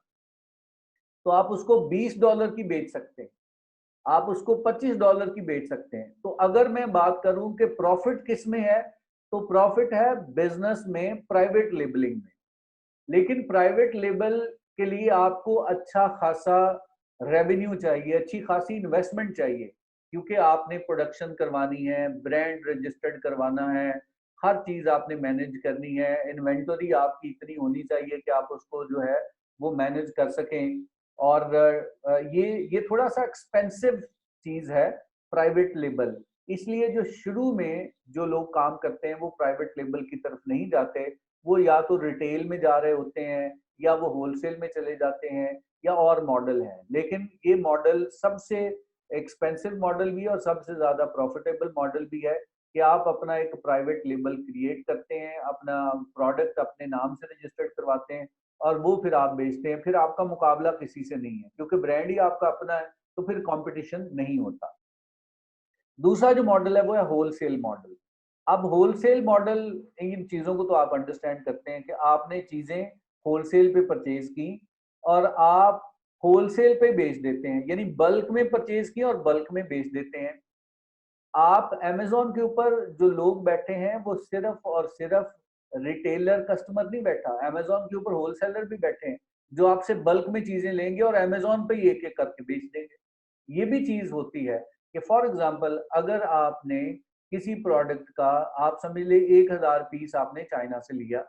तो आप उसको $20 की बेच सकते हैं, आप उसको $25 की बेच सकते हैं। तो अगर मैं बात करूं कि प्रॉफिट किस में है, तो प्रॉफिट है बिजनेस में, प्राइवेट लेबलिंग में। लेकिन प्राइवेट लेबल के लिए आपको अच्छा खासा रेवेन्यू चाहिए, अच्छी खासी इन्वेस्टमेंट चाहिए, क्योंकि आपने प्रोडक्शन करवानी है, ब्रांड रजिस्टर्ड करवाना है, हर चीज आपने मैनेज करनी है। इन्वेंटरी आपकी इतनी होनी चाहिए कि आप उसको जो है वो मैनेज कर सकें। और ये थोड़ा सा एक्सपेंसिव चीज है प्राइवेट लेबल। इसलिए जो शुरू में जो लोग काम करते हैं वो प्राइवेट लेबल की तरफ नहीं जाते, वो या तो रिटेल में जा रहे होते हैं या वो होलसेल में चले जाते हैं या और मॉडल है। लेकिन ये मॉडल सबसे एक्सपेंसिव मॉडल भी है और सबसे ज्यादा प्रॉफिटेबल मॉडल भी है कि आप अपना एक प्राइवेट लेबल क्रिएट करते हैं, अपना प्रोडक्ट अपने नाम से रजिस्टर्ड करवाते हैं और वो फिर आप बेचते हैं। फिर आपका मुकाबला किसी से नहीं है, क्योंकि ब्रांड ही आपका अपना है, तो फिर कंपटीशन नहीं होता। दूसरा जो मॉडल है वो है होलसेल मॉडल। अब होलसेल मॉडल, इन चीजों को तो आप अंडरस्टैंड करते हैं कि आपने चीजें होलसेल पे परचेज की और आप होलसेल पे बेच देते हैं, यानी बल्क में परचेज की और बल्क में बेच देते हैं। आप अमेज़न के ऊपर जो लोग बैठे हैं वो सिर्फ और सिर्फ रिटेलर कस्टमर नहीं बैठा, अमेज़न के ऊपर होलसेलर भी बैठे हैं जो आपसे बल्क में चीजें लेंगे और अमेज़न पे ही एक एक करके बेच देंगे। ये भी चीज होती है कि फॉर एग्जांपल अगर आपने किसी प्रोडक्ट का, आप समझ ले 1000 पीस आपने चाइना से लिया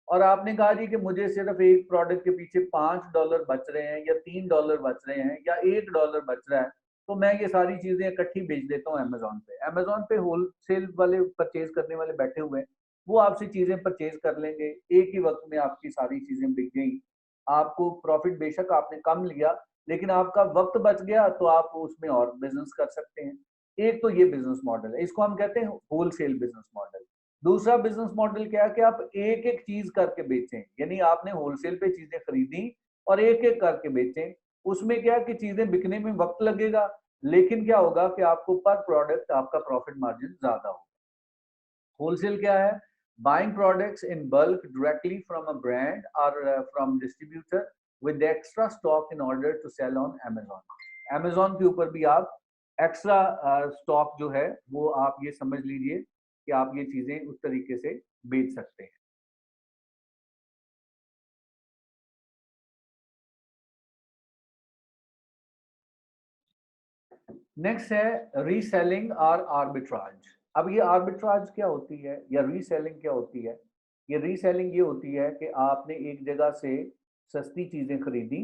और आपने कहा जी कि मुझे सिर्फ एक प्रोडक्ट के पीछे $5 बच रहे हैं या $3 बच रहे हैं या $1 बच रहा है, तो मैं ये सारी चीजें इकट्ठी बेच देता हूँ अमेज़न पे। अमेज़न पे होलसेल वाले परचेज करने वाले बैठे हुए हैं, वो आपसे चीजें परचेज कर लेंगे, एक ही वक्त में आपकी सारी चीजें बिक गई। आपको प्रॉफिट बेशक आपने कम लिया, लेकिन आपका वक्त बच गया, तो आप उसमें और बिजनेस कर सकते हैं। एक तो ये बिजनेस मॉडल है, इसको हम कहते हैं होलसेल बिजनेस मॉडल। दूसरा बिजनेस मॉडल क्या है कि आप एक एक चीज करके बेचें, यानी आपने होलसेल पे चीजें खरीदी और एक एक करके बेचें। उसमें क्या है कि चीजें बिकने में वक्त लगेगा, लेकिन क्या होगा कि आपको पर प्रोडक्ट आपका प्रॉफिट मार्जिन ज्यादा होगा। होलसेल क्या है? buying products in bulk directly from a brand or from distributor with the extra stock in order to sell on Amazon. Amazon के ऊपर भी आप एक्स्ट्रा स्टॉक जो है वो आप ये समझ लीजिए कि आप ये चीजें उस तरीके से बेच सकते हैं। नेक्स्ट है रीसेलिंग और आर्बिट्राज। अब ये आर्बिट्राज क्या होती है या रीसेलिंग क्या होती है? ये रीसेलिंग ये होती है कि आपने एक जगह से सस्ती चीजें खरीदी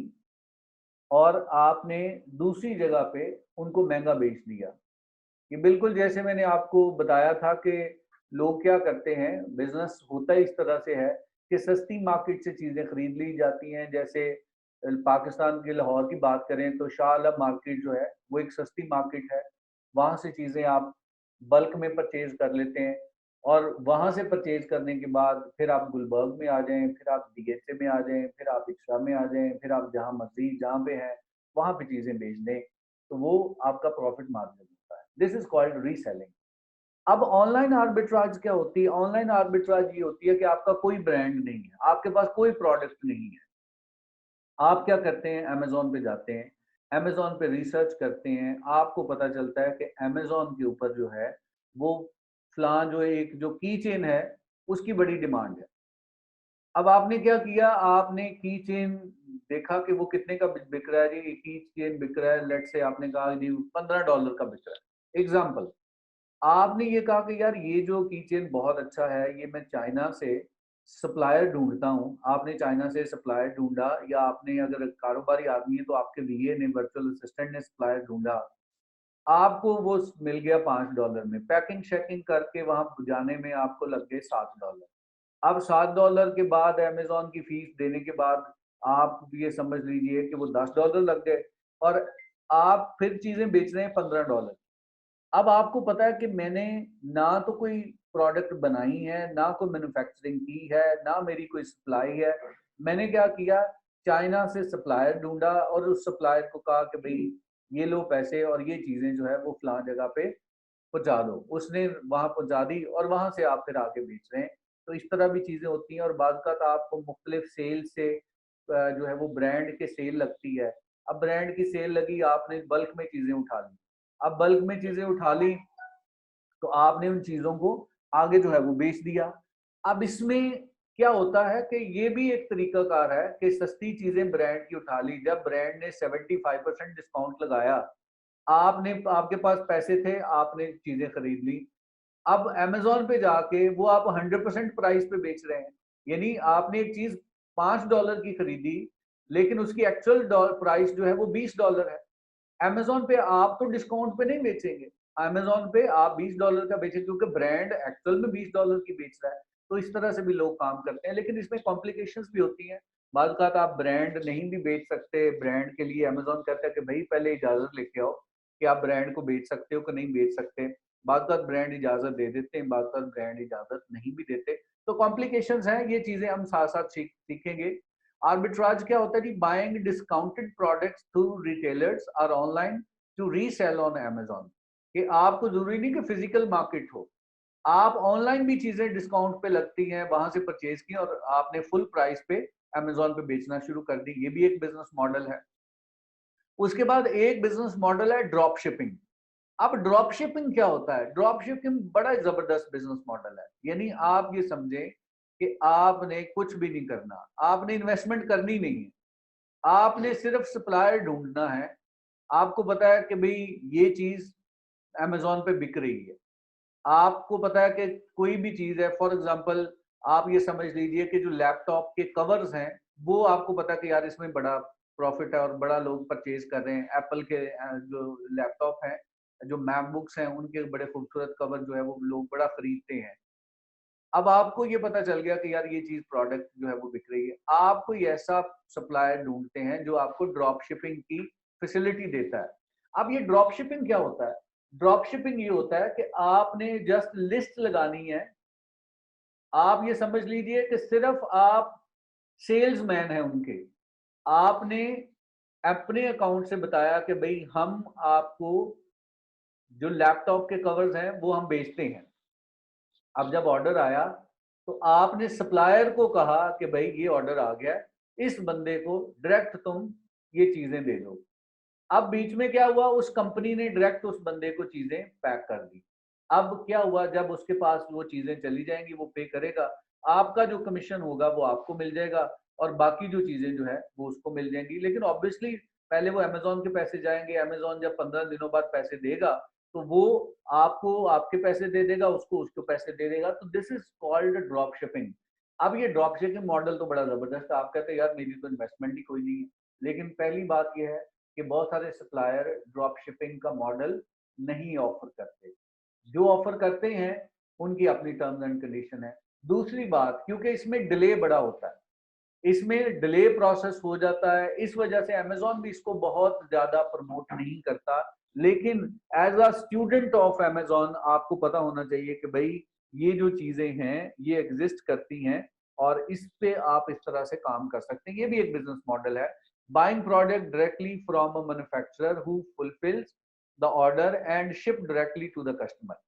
और आपने दूसरी जगह पे उनको महंगा बेच दिया। ये बिल्कुल जैसे मैंने आपको बताया था कि लोग क्या करते हैं, बिजनेस होता इस तरह से है कि सस्ती मार्केट से चीजें खरीद ली जाती हैं। जैसे पाकिस्तान के लाहौर की बात करें तो शाह आलम मार्केट जो है वो एक सस्ती मार्केट है, वहां से चीजें आप बल्क में परचेज कर लेते हैं और वहां से परचेज करने के बाद फिर आप गुलबर्ग में आ जाएं, फिर आप डीएचए में आ जाएं, फिर आप इक्शा में आ जाएं, फिर आप जहां मर्जी जहां पे हैं वहां पे चीजें बेच दें, तो वो आपका प्रॉफिट मार्जिन होता है। This is called reselling. अब ऑनलाइन आर्बिट्राज क्या होती है? ऑनलाइन आर्बिट्राज ये होती है कि आपका कोई ब्रांड नहीं है, आपके पास कोई प्रोडक्ट नहीं है, आप क्या करते हैं, अमेजोन पे जाते हैं, अमेजोन पे रिसर्च करते हैं, आपको पता चलता है कि अमेजोन के ऊपर जो है वो फलां जो एक जो की चेन है उसकी बड़ी डिमांड है। अब आपने क्या किया, आपने की चेन देखा कि वो कितने का बिक रहा है जी, की चेन बिक रहा है, लेट से आपने कहा जी $15 का बिक रहा है, एग्जाम्पल। आपने ये कहा कि यार ये जो की चेन बहुत अच्छा है, ये मैं चाइना से सप्लायर ढूंढता हूँ। आपने चाइना से सप्लायर ढूंढा, या आपने अगर कारोबारी आदमी है तो आपके वीए ने, वर्चुअल असिस्टेंट ने सप्लायर ढूंढा, आपको वो मिल गया $5 में। पैकिंग शैकिंग करके वहां जाने में आपको लग गए $7। अब $7 के बाद अमेजोन की फीस देने के बाद आप ये समझ लीजिए कि वो $10 लग गए और आप फिर चीजें बेच रहे हैं $15। अब आपको पता है कि मैंने ना तो कोई प्रोडक्ट बनाई है, ना कोई मैन्युफैक्चरिंग की है, ना मेरी कोई सप्लाई है। मैंने क्या किया, चाइना से सप्लायर ढूंढा और उस सप्लायर को कहा कि भाई ये लो पैसे और ये चीजें जो है वो फलां जगह पे पहुंचा दो। उसने वहां पहुंचा दी और वहां से आप फिर आगे बेच रहे हैं। तो इस तरह भी चीजें होती हैं। और बाद का तो आपको मुख्तलिफ सेल से जो है वो ब्रांड के सेल लगती है। अब ब्रांड की सेल लगी, आपने बल्क में चीजें उठा ली। अब बल्क में चीजें उठा ली तो आपने उन चीजों को आगे जो है वो बेच दिया। अब इसमें क्या होता है कि ये भी एक तरीकाकार है कि सस्ती चीजें ब्रांड की उठा ली। जब ब्रांड ने 75% डिस्काउंट लगाया, आपने, आपके पास पैसे थे, आपने चीजें खरीद ली। अब अमेजोन पे जाके वो आप 100% प्राइस पे बेच रहे हैं। यानी आपने एक चीज $5 की खरीदी, लेकिन उसकी एक्चुअल प्राइस जो है वो $20 है। अमेजोन पे आप तो डिस्काउंट पे नहीं बेचेंगे, अमेजोन पे आप $20 का बेचेंगे क्योंकि ब्रांड एक्चुअल में $20 की बेच रहा है। तो इस तरह से भी लोग काम करते हैं, लेकिन इसमें कॉम्प्लिकेशंस भी होती हैं। बाद का आप ब्रांड नहीं भी बेच सकते। ब्रांड के लिए अमेजोन कहता है कि भाई पहले इजाजत लेके आओ कि आप ब्रांड को बेच सकते हो कि नहीं बेच सकते। बाद का ब्रांड इजाजत दे देते हैं, बाद का ब्रांड इजाजत नहीं भी देते। तो कॉम्प्लिकेशंस हैं, ये चीजें हम साथ साथ सीखेंगे। आर्बिट्राज क्या होता है कि buying discounted products through retailers और online to resell on Amazon. कि आपको जरूरी नहीं कि फिजिकल मार्केट हो, आप ऑनलाइन भी चीजें डिस्काउंट पे लगती हैं, वहां से परचेज की और आपने फुल प्राइस पे अमेजोन पे बेचना शुरू कर दी। ये भी एक बिजनेस मॉडल है। उसके बाद एक बिजनेस मॉडल है ड्रॉप शिपिंग। अब ड्रॉप शिपिंग क्या होता है? ड्रॉप शिपिंग बड़ा जबरदस्त बिजनेस मॉडल है। यानी आप ये समझें कि आपने कुछ भी नहीं करना, आपने इन्वेस्टमेंट करनी नहीं है, आपने सिर्फ सप्लायर ढूंढना है। आपको पता है कि भाई ये चीज अमेजोन पे बिक रही है, आपको पता है कि कोई भी चीज है, फॉर एग्जांपल आप ये समझ लीजिए कि जो लैपटॉप के कवर्स हैं वो आपको पता है कि यार इसमें बड़ा प्रॉफिट है और बड़ा लोग परचेज कर रहे हैं। एप्पल के जो लैपटॉप हैं, जो मैकबुक्स हैं, उनके बड़े खूबसूरत कवर जो है वो लोग बड़ा खरीदते हैं। अब आपको ये पता चल गया कि यार ये चीज प्रोडक्ट जो है वो बिक रही है, आप कोई ऐसा सप्लायर ढूंढते हैं जो आपको ड्रॉप शिपिंग की फैसिलिटी देता है। अब ये ड्रॉप शिपिंग क्या होता है? ड्रॉप शिपिंग ये होता है कि आपने जस्ट लिस्ट लगानी है। आप ये समझ लीजिए कि सिर्फ आप सेल्समैन हैं उनके। आपने अपने अकाउंट से बताया कि भाई हम आपको जो लैपटॉप के कवर्स हैं वो हम बेचते हैं। अब जब ऑर्डर आया तो आपने सप्लायर को कहा कि भाई ये ऑर्डर आ गया, इस बंदे को डायरेक्ट तुम ये चीजें दे दो। अब बीच में क्या हुआ, उस कंपनी ने डायरेक्ट उस बंदे को चीजें पैक कर दी। अब क्या हुआ, जब उसके पास वो चीजें चली जाएंगी, वो पे करेगा, आपका जो कमीशन होगा वो आपको मिल जाएगा और बाकी जो चीजें जो है वो उसको मिल जाएंगी। लेकिन ऑब्वियसली पहले वो अमेजोन के पैसे जाएंगे, अमेजोन जब 15 दिनों बाद पैसे देगा तो वो आपको आपके पैसे दे देगा, उसको उसके पैसे दे देगा। तो this is called drop shipping. अब ये ड्रॉप शिपिंग मॉडल तो बड़ा जबरदस्त है। आप कहते हैं यार मेरी तो इन्वेस्टमेंट ही कोई नहीं है, लेकिन पहली बात यह है कि बहुत सारे सप्लायर ड्रॉप शिपिंग का मॉडल नहीं ऑफर करते। जो ऑफर करते हैं उनकी अपनी टर्म्स एंड कंडीशन है। दूसरी बात, क्योंकि इसमें डिले बड़ा होता है, इसमें डिले प्रोसेस हो जाता है, इस वजह से अमेजोन भी इसको बहुत ज्यादा प्रमोट नहीं करता। लेकिन as a student of Amazon आपको पता होना चाहिए कि भाई ये जो चीजें हैं ये एग्जिस्ट करती हैं और इस पे आप इस तरह से काम कर सकते हैं। ये भी एक बिजनेस मॉडल है। Buying product directly from a manufacturer who fulfills the order and ship directly to the customer.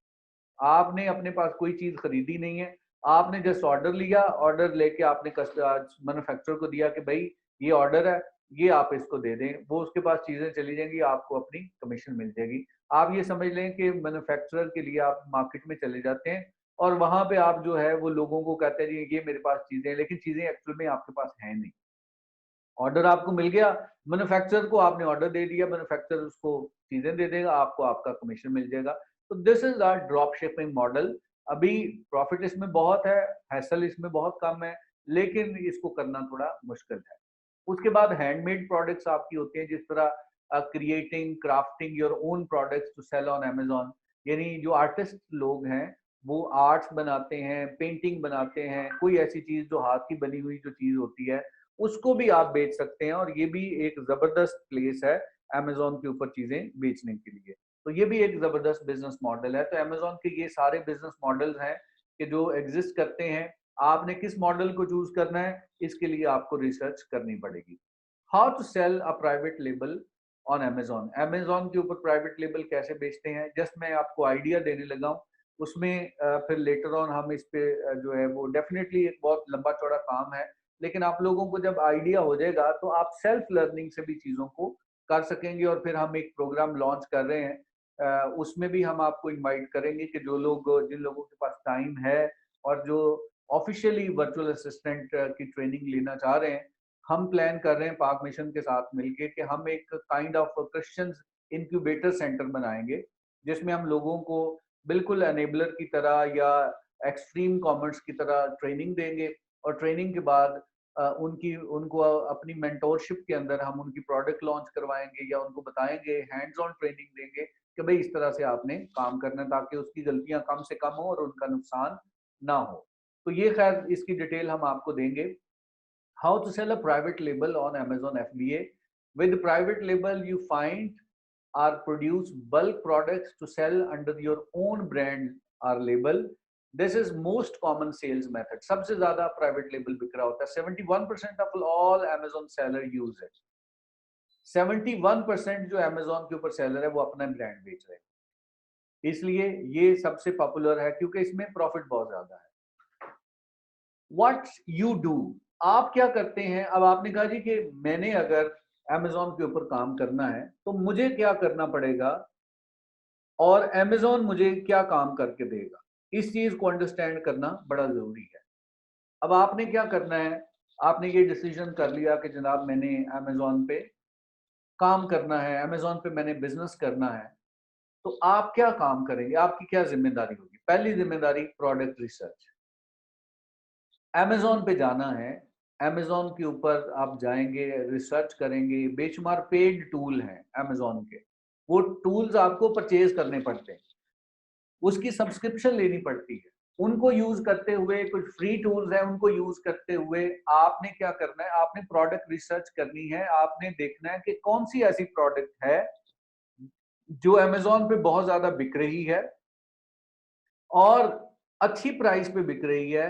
आपने अपने पास कोई चीज खरीदी नहीं है, आपने जस्ट ऑर्डर लिया, ऑर्डर लेके आपने मैन्युफैक्चरर को दिया कि भाई ये ऑर्डर है, ये आप इसको दे दें, वो उसके पास चीजें चली जाएंगी, आपको अपनी कमीशन मिल जाएगी। आप ये समझ लें कि मैन्युफैक्चरर के लिए आप मार्केट में चले जाते हैं और वहां पे आप जो है वो लोगों को कहते हैं जी ये मेरे पास चीजें हैं, लेकिन चीजें एक्चुअल में आपके पास है नहीं। ऑर्डर आपको मिल गया, मैन्युफैक्चरर को आपने ऑर्डर दे दिया, मैन्युफैक्चरर उसको चीजें दे देगा, आपको आपका कमीशन मिल जाएगा। तो this is our drop shipping model. अभी प्रॉफिट इसमें बहुत है, हैसल इसमें बहुत कम है, लेकिन इसको करना थोड़ा मुश्किल है। उसके बाद हैंडमेड प्रोडक्ट्स आपकी होती हैं, जिस तरह creating crafting your own products to sell on Amazon. यानी जो आर्टिस्ट लोग हैं वो आर्ट्स बनाते हैं, पेंटिंग बनाते हैं, कोई ऐसी चीज जो हाथ की बनी हुई जो चीज होती है उसको भी आप बेच सकते हैं। और ये भी एक जबरदस्त प्लेस है अमेजोन के ऊपर चीजें बेचने के लिए। तो ये भी एक जबरदस्त बिजनेस मॉडल है। तो अमेजोन के ये सारे बिजनेस मॉडल्स हैं कि जो एग्जिस्ट करते हैं। आपने किस मॉडल को चूज करना है, इसके लिए आपको रिसर्च करनी पड़ेगी। How to sell a private label on Amazon. Amazon के ऊपर प्राइवेट लेबल कैसे बेचते हैं, जस्ट मैं आपको आइडिया देने लगा हूँ। उसमें फिर लेटर ऑन हम इस पे जो है वो डेफिनेटली एक बहुत लंबा चौड़ा काम है, लेकिन आप लोगों को जब आइडिया हो जाएगा तो आप सेल्फ लर्निंग से भी चीजों को कर सकेंगे। और फिर हम एक प्रोग्राम लॉन्च कर रहे हैं, उसमें भी हम आपको इनवाइट करेंगे कि जो लोग जिन लोगों के पास टाइम है और जो ऑफिशियली वर्चुअल असिस्टेंट की ट्रेनिंग लेना चाह रहे हैं, हम प्लान कर रहे हैं पाक मिशन के साथ मिलके कि हम एक kind of Christian incubator centre बनाएंगे, जिसमें हम लोगों को बिल्कुल एनेबलर की तरह या एक्सट्रीम कॉमर्स की तरह ट्रेनिंग देंगे। और ट्रेनिंग के बाद उनको अपनी मेंटोरशिप के अंदर हम उनकी प्रोडक्ट लॉन्च करवाएंगे या उनको बताएंगे, हैंड्स ऑन ट्रेनिंग देंगे कि भाई इस तरह से आपने काम करना है, ताकि उसकी गलतियां कम से कम हो और उनका नुकसान ना हो। तो ये खैर इसकी डिटेल हम आपको देंगे। How to sell a private label on Amazon FBA. With private label, you find or produce bulk products to sell under your own brand or label. This is most common sales method. सबसे ज़्यादा private label बिक रहा होता है। 71% of all Amazon seller use it. 71% जो Amazon के ऊपर seller है वो अपना ब्रांड बेच रहे हैं, इसलिए ये सबसे पॉपुलर है क्योंकि इसमें प्रॉफिट बहुत ज्यादा है। What you do, आप क्या करते हैं। अब आपने कहा जी कि मैंने अगर Amazon के ऊपर काम करना है तो मुझे क्या करना पड़ेगा और Amazon मुझे क्या काम करके देगा, इस चीज को अंडरस्टैंड करना बड़ा जरूरी है। अब आपने क्या करना है, आपने ये डिसीजन कर लिया कि जनाब मैंने Amazon पे काम करना है, Amazon पे मैंने बिजनेस करना है, तो आप क्या काम करेंगे, आपकी क्या जिम्मेदारी होगी। पहली जिम्मेदारी प्रोडक्ट रिसर्च। Amazon पे जाना है, Amazon के ऊपर आप जाएंगे, रिसर्च करेंगे। बेशुमार पेड टूल हैं Amazon के, वो टूल्स आपको परचेज करने पड़ते हैं, उसकी सब्सक्रिप्शन लेनी पड़ती है। उनको यूज करते हुए, कुछ फ्री टूल्स हैं उनको यूज करते हुए आपने क्या करना है, आपने प्रोडक्ट रिसर्च करनी है। आपने देखना है कि कौन सी ऐसी प्रोडक्ट है जो Amazon पे बहुत ज्यादा बिक रही है और अच्छी प्राइस पे बिक रही है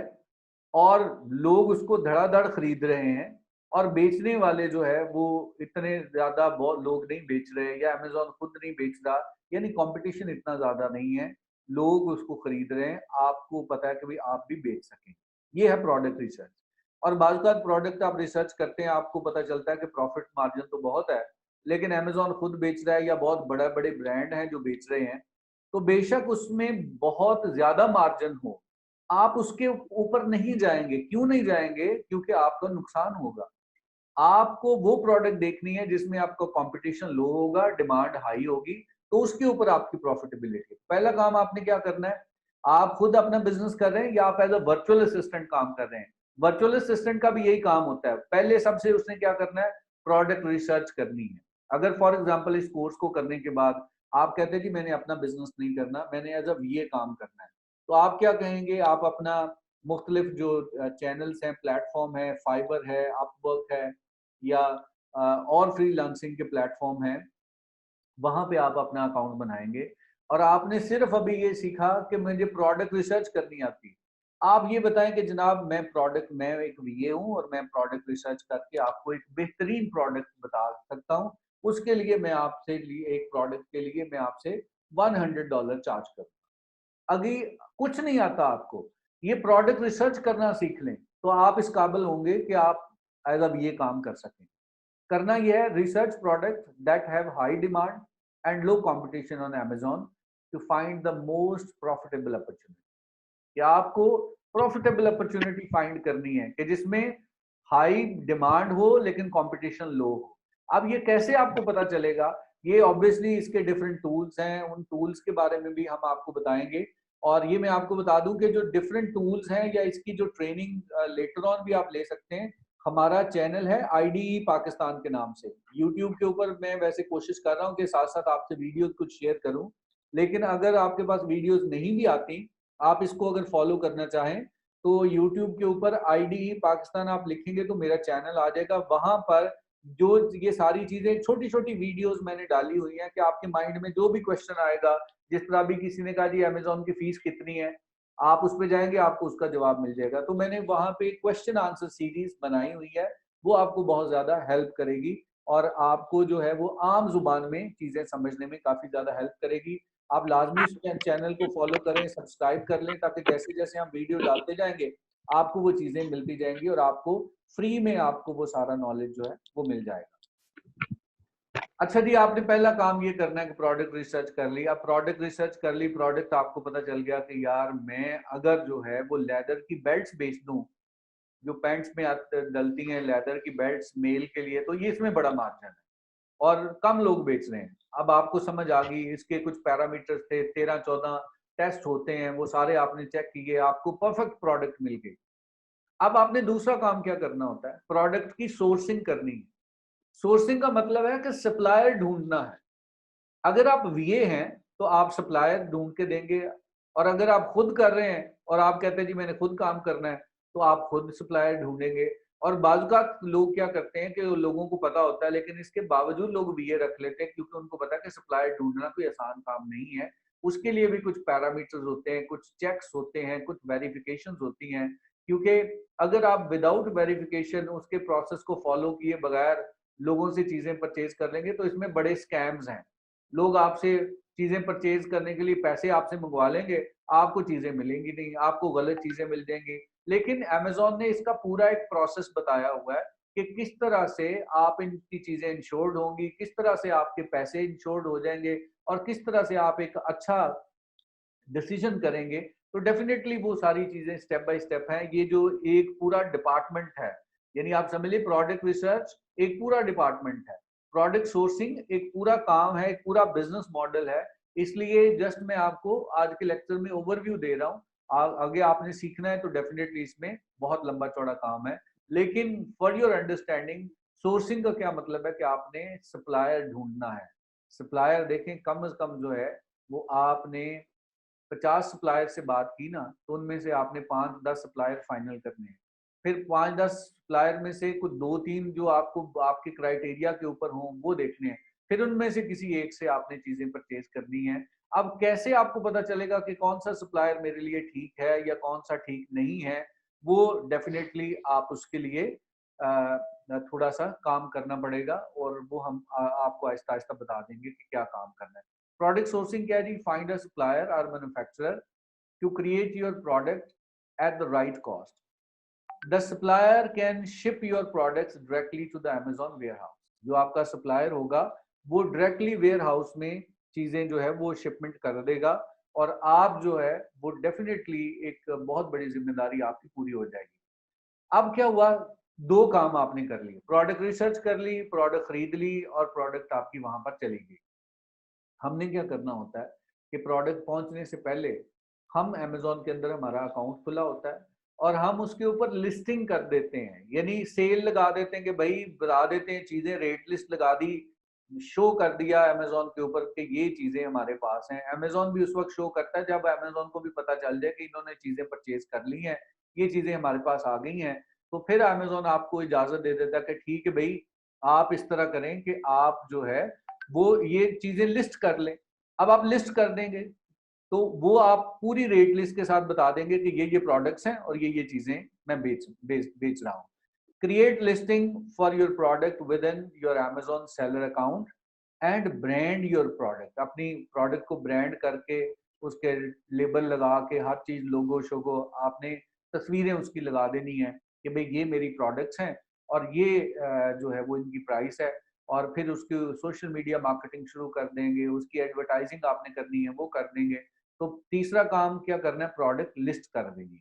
और लोग उसको धड़ाधड़ खरीद रहे हैं, और बेचने वाले जो है वो इतने ज्यादा बहुत लोग नहीं बेच रहे, या Amazon खुद नहीं बेच रहा, यानी कंपटीशन इतना ज्यादा नहीं है, लोग उसको खरीद रहे हैं। आपको पता है कि भाई आप भी बेच सकें। ये है प्रोडक्ट रिसर्च। और बाज़ औक़ात प्रोडक्ट आप रिसर्च करते हैं, आपको पता चलता है कि प्रॉफिट मार्जिन तो बहुत है, लेकिन अमेज़न खुद बेच रहा है या बहुत बड़े-बड़े ब्रांड हैं जो बेच रहे हैं, तो बेशक उसमें बहुत ज़्यादा मार्जिन हो, आप उसके ऊपर नहीं जाएँगे। क्यों नहीं जाएँगे? क्योंकि आपका नुकसान होगा। आपको वो प्रोडक्ट देखनी है जिसमें आपका कंपटीशन लो होगा, डिमांड हाई होगी, तो उसके ऊपर आपकी प्रॉफिटेबिलिटी। पहला काम आपने क्या करना है, आप खुद अपना बिजनेस कर रहे हैं या आप एज अ वर्चुअल असिस्टेंट काम कर रहे हैं। वर्चुअल असिस्टेंट का भी यही काम होता है। पहले सबसे उसने क्या करना है, प्रोडक्ट रिसर्च करनी है। अगर फॉर एग्जांपल इस कोर्स को करने के बाद आप कहते हैं कि मैंने अपना बिजनेस नहीं करना, मैंने एज अ वीए काम करना है, तो आप क्या कहेंगे, आप अपना मुख्तलिफ जो चैनल्स हैं, प्लेटफॉर्म है, फाइबर है, अपवर्क है, या और फ्रीलांसिंग के प्लेटफॉर्म हैं, वहां पे आप अपना अकाउंट बनाएंगे। और आपने सिर्फ अभी ये सीखा कि मुझे प्रोडक्ट रिसर्च करनी आती है। आप ये बताएं कि जनाब मैं एक वीए हूं और मैं प्रोडक्ट रिसर्च करके आपको एक बेहतरीन प्रोडक्ट बता सकता हूं, उसके लिए मैं आपसे लिए एक प्रोडक्ट के लिए मैं आपसे $100 चार्ज करूंगा। अभी कुछ नहीं आता आपको, ये प्रोडक्ट रिसर्च करना सीख लें तो आप इस काबिल होंगे कि आप एज अब ये काम कर सकें। करना यह है, research product that have high demand and low competition on Amazon to find the most profitable opportunity. कि आपको प्रॉफिटेबल अपॉर्चुनिटी फाइंड करनी है कि जिसमें हाई डिमांड हो लेकिन कंपटीशन लो हो। अब ये कैसे आपको पता चलेगा, ये ऑब्वियसली इसके डिफरेंट टूल्स हैं, उन टूल्स के बारे में भी हम आपको बताएंगे। और ये मैं आपको बता दूं कि जो डिफरेंट टूल्स हैं या इसकी जो ट्रेनिंग लेटर ऑन भी आप ले सकते हैं। हमारा चैनल है आईडीई पाकिस्तान के नाम से, यूट्यूब के ऊपर मैं वैसे कोशिश कर रहा हूँ कि साथ साथ आपसे वीडियोस कुछ शेयर करूं, लेकिन अगर आपके पास वीडियोस नहीं भी आती, आप इसको अगर फॉलो करना चाहें तो YouTube के ऊपर आईडीई पाकिस्तान आप लिखेंगे तो मेरा चैनल आ जाएगा। वहां पर जो ये सारी चीजें छोटी छोटी वीडियोस मैंने डाली हुई हैं कि आपके माइंड में जो भी क्वेश्चन आएगा, जिस तरह भी किसी ने कहा जी अमेजोन की फीस कितनी है, आप उस पर जाएंगे आपको उसका जवाब मिल जाएगा। तो मैंने वहां पे क्वेश्चन आंसर सीरीज बनाई हुई है, वो आपको बहुत ज्यादा हेल्प करेगी और आपको जो है वो आम जुबान में चीजें समझने में काफी ज्यादा हेल्प करेगी। आप लाजमी इस चैनल को फॉलो करें, सब्सक्राइब कर लें, ताकि जैसे जैसे हम वीडियो डालते जाएंगे आपको वो चीजें मिलती जाएंगी और आपको फ्री में आपको वो सारा नॉलेज जो है वो मिल जाएगा। अच्छा जी, आपने पहला काम ये करना है कि प्रोडक्ट रिसर्च कर ली। अब प्रोडक्ट रिसर्च कर ली, प्रोडक्ट आपको पता चल गया कि यार मैं अगर जो है वो लेदर की बेल्ट्स बेच दूं, जो पैंट्स में डलती हैं लेदर की बेल्ट्स मेल के लिए, तो ये इसमें बड़ा मार्जिन है और कम लोग बेच रहे हैं। अब आपको समझ आ गई, इसके कुछ पैरामीटर्स थे, 13-14 टेस्ट होते हैं, वो सारे आपने चेक किए, आपको परफेक्ट प्रोडक्ट मिल गई। अब आपने दूसरा काम क्या करना होता है, प्रोडक्ट की सोर्सिंग करनी है। सोर्सिंग का मतलब है कि सप्लायर ढूंढना है। अगर आप वीए हैं तो आप सप्लायर ढूंढ के देंगे, और अगर आप खुद कर रहे हैं और आप कहते हैं जी मैंने खुद काम करना है, तो आप खुद सप्लायर ढूंढेंगे। और बाज़ लोग क्या करते हैं कि लोगों को पता होता है लेकिन इसके बावजूद लोग वीए रख लेते हैं, क्योंकि उनको पता है कि सप्लायर ढूंढना कोई आसान काम नहीं है। उसके लिए भी कुछ पैरामीटर्स होते हैं, कुछ चेक्स होते हैं, कुछ वेरिफिकेशंस होती हैं। क्योंकि अगर आप विदाउट वेरिफिकेशन उसके प्रोसेस को फॉलो किए बगैर लोगों से चीजें परचेज कर लेंगे तो इसमें बड़े स्कैम्स हैं। लोग आपसे चीजें परचेज करने के लिए पैसे आपसे मंगवा लेंगे, आपको चीजें मिलेंगी नहीं, आपको गलत चीजें मिल जाएंगी। लेकिन अमेजोन ने इसका पूरा एक प्रोसेस बताया हुआ है कि किस तरह से आप इनकी चीजें इंश्योर्ड होंगी, किस तरह से आपके पैसे इंश्योर्ड हो जाएंगे और किस तरह से आप एक अच्छा डिसीजन करेंगे। तो डेफिनेटली वो सारी चीजें स्टेप बाय स्टेप हैं। ये जो एक पूरा डिपार्टमेंट है, यानी आप समझ लीजिए प्रोडक्ट रिसर्च एक पूरा डिपार्टमेंट है, प्रोडक्ट सोर्सिंग एक पूरा काम है, एक पूरा बिजनेस मॉडल है। इसलिए जस्ट मैं आपको आज के लेक्चर में ओवरव्यू दे रहा हूँ। आगे आपने सीखना है तो डेफिनेटली इसमें बहुत लंबा चौड़ा काम है। लेकिन फॉर योर अंडरस्टैंडिंग, सोर्सिंग का क्या मतलब है कि आपने सप्लायर ढूंढना है। सप्लायर देखें, कम से कम जो है वो आपने 50 सप्लायर से बात की ना, तो उनमें से आपने 5-10 सप्लायर फाइनल करने हैं। फिर 5-10 सप्लायर में से कुछ 2-3 जो आपको आपके क्राइटेरिया के ऊपर हों वो देखने हैं। फिर उनमें से किसी एक से आपने चीजें परचेज करनी है। अब कैसे आपको पता चलेगा कि कौन सा सप्लायर मेरे लिए ठीक है या कौन सा ठीक नहीं है, वो डेफिनेटली आप उसके लिए थोड़ा सा काम करना पड़ेगा और वो हम आपको आहिस्ता आहिस्ता बता देंगे कि क्या काम करना है। प्रोडक्ट सोर्सिंग क्या है जी? फाइंड अ सप्लायर और manufacturer to create your product at the right cost. The supplier can ship your products directly to the Amazon warehouse. जो आपका सप्लायर होगा वो डायरेक्टली वेयर हाउस में चीजें जो है वो शिपमेंट कर देगा, और आप जो है वो डेफिनेटली एक बहुत बड़ी जिम्मेदारी आपकी पूरी हो जाएगी। अब क्या हुआ, दो काम आपने कर लिए, प्रोडक्ट रिसर्च कर ली, प्रोडक्ट खरीद ली, और प्रोडक्ट आपकी वहां पर चली गई। हमने क्या करना होता है कि प्रोडक्ट पहुंचने से पहले हम अमेजोन के अंदर हमारा अकाउंट खुला होता है और हम उसके ऊपर लिस्टिंग कर देते हैं, यानी सेल लगा देते हैं कि भाई बता देते हैं चीजें, रेट लिस्ट लगा दी, शो कर दिया अमेजोन के ऊपर कि ये चीजें हमारे पास हैं। अमेजोन भी उस वक्त शो करता है जब अमेजोन को भी पता चल जाए कि इन्होंने चीजें परचेज कर ली हैं, ये चीजें हमारे पास आ गई हैं, तो फिर अमेजोन आपको इजाजत दे देता है कि ठीक है भाई आप इस तरह करें कि आप जो है वो ये चीजें लिस्ट कर लें। अब आप लिस्ट कर देंगे तो वो आप पूरी रेट लिस्ट के साथ बता देंगे कि ये प्रोडक्ट्स हैं और ये चीजें मैं बेच रहा हूँ। Create listing for your product with in your Amazon seller account and brand your product. अपनी प्रोडक्ट को ब्रांड करके उसके लेबल लगा के हर चीज लोगो शोगो आपने तस्वीरें उसकी लगा देनी है कि भाई ये मेरी प्रोडक्ट्स हैं और ये जो है वो इनकी प्राइस है, और फिर उसकी सोशल मीडिया मार्केटिंग शुरू कर देंगे, उसकी एडवर्टाइजिंग आपने करनी है वो कर देंगे। तो तीसरा काम क्या करना है, प्रोडक्ट लिस्ट कर देंगे।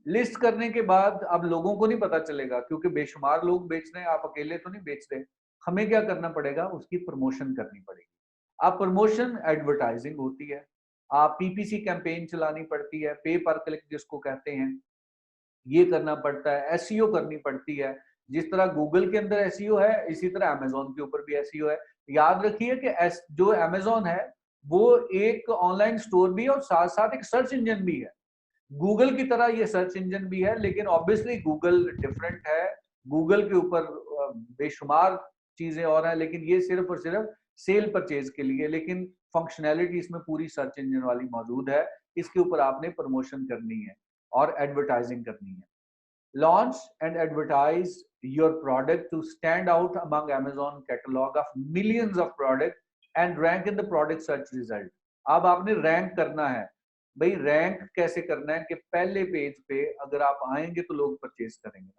लिस्ट करने के बाद अब लोगों को नहीं पता चलेगा क्योंकि बेशुमार लोग बेच रहे हैं, आप अकेले तो नहीं बेच रहे। हमें क्या करना पड़ेगा, उसकी प्रमोशन करनी पड़ेगी। अब प्रमोशन एडवर्टाइजिंग होती है, आप पीपीसी कैंपेन चलानी पड़ती है, पे पर क्लिक जिसको कहते हैं, ये करना पड़ता है, एसईओ करनी पड़ती है। जिस तरह गूगल के अंदर एसईओ है इसी तरह अमेजोन के ऊपर भी एसईओ है। याद रखिए कि जो अमेजोन है वो एक ऑनलाइन स्टोर भी है और साथ साथ एक सर्च इंजन भी है। गूगल की तरह ये सर्च इंजन भी है, लेकिन ऑब्वियसली गूगल डिफरेंट है। गूगल के ऊपर बेशुमार चीजें और हैं, लेकिन ये सिर्फ और सिर्फ सेल परचेज के लिए, लेकिन फंक्शनैलिटी इसमें पूरी सर्च इंजन वाली मौजूद है। इसके ऊपर आपने प्रमोशन करनी है और एडवर्टाइजिंग करनी है। Launch and advertise your product to stand out among Amazon catalog of millions of products and rank in the product search result। अब आपने रैंक करना है। भाई रैंक कैसे करना है कि पहले पेज पे अगर आप आएंगे तो लोग परचेज करेंगे।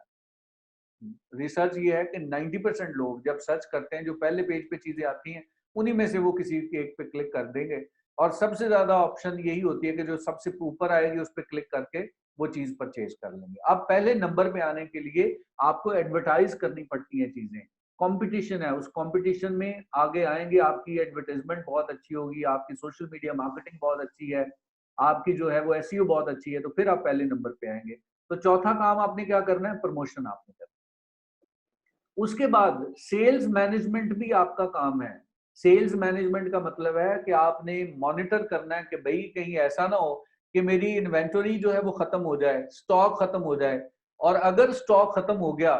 रिसर्च ये है कि 90% लोग जब सर्च करते हैं जो पहले पेज पे चीजें आती हैं उन्हीं में से वो किसी एक पे क्लिक कर देंगे, और सबसे ज्यादा ऑप्शन यही होती है कि जो सबसे ऊपर आएगी उस पर क्लिक करके वो चीज परचेज कर लेंगे। अब पहले नंबर पे आने के लिए आपको एडवर्टाइज करनी पड़ती है चीजें, कंपटीशन है, उस कंपटीशन में आगे आएंगे, आपकी एडवर्टाइजमेंट बहुत अच्छी होगी, आपकी सोशल मीडिया मार्केटिंग बहुत अच्छी है, आपकी जो है वो एसईओ बहुत अच्छी है, तो फिर आप पहले नंबर पे आएंगे। तो चौथा काम आपने क्या करना है, प्रमोशन आपने करना है। उसके बाद सेल्स मैनेजमेंट भी आपका काम है। सेल्स मैनेजमेंट का मतलब है कि आपने मॉनिटर करना है कि भाई कहीं ऐसा ना हो कि मेरी इन्वेंटरी जो है वो खत्म हो जाए, स्टॉक खत्म हो जाए, और अगर स्टॉक खत्म हो गया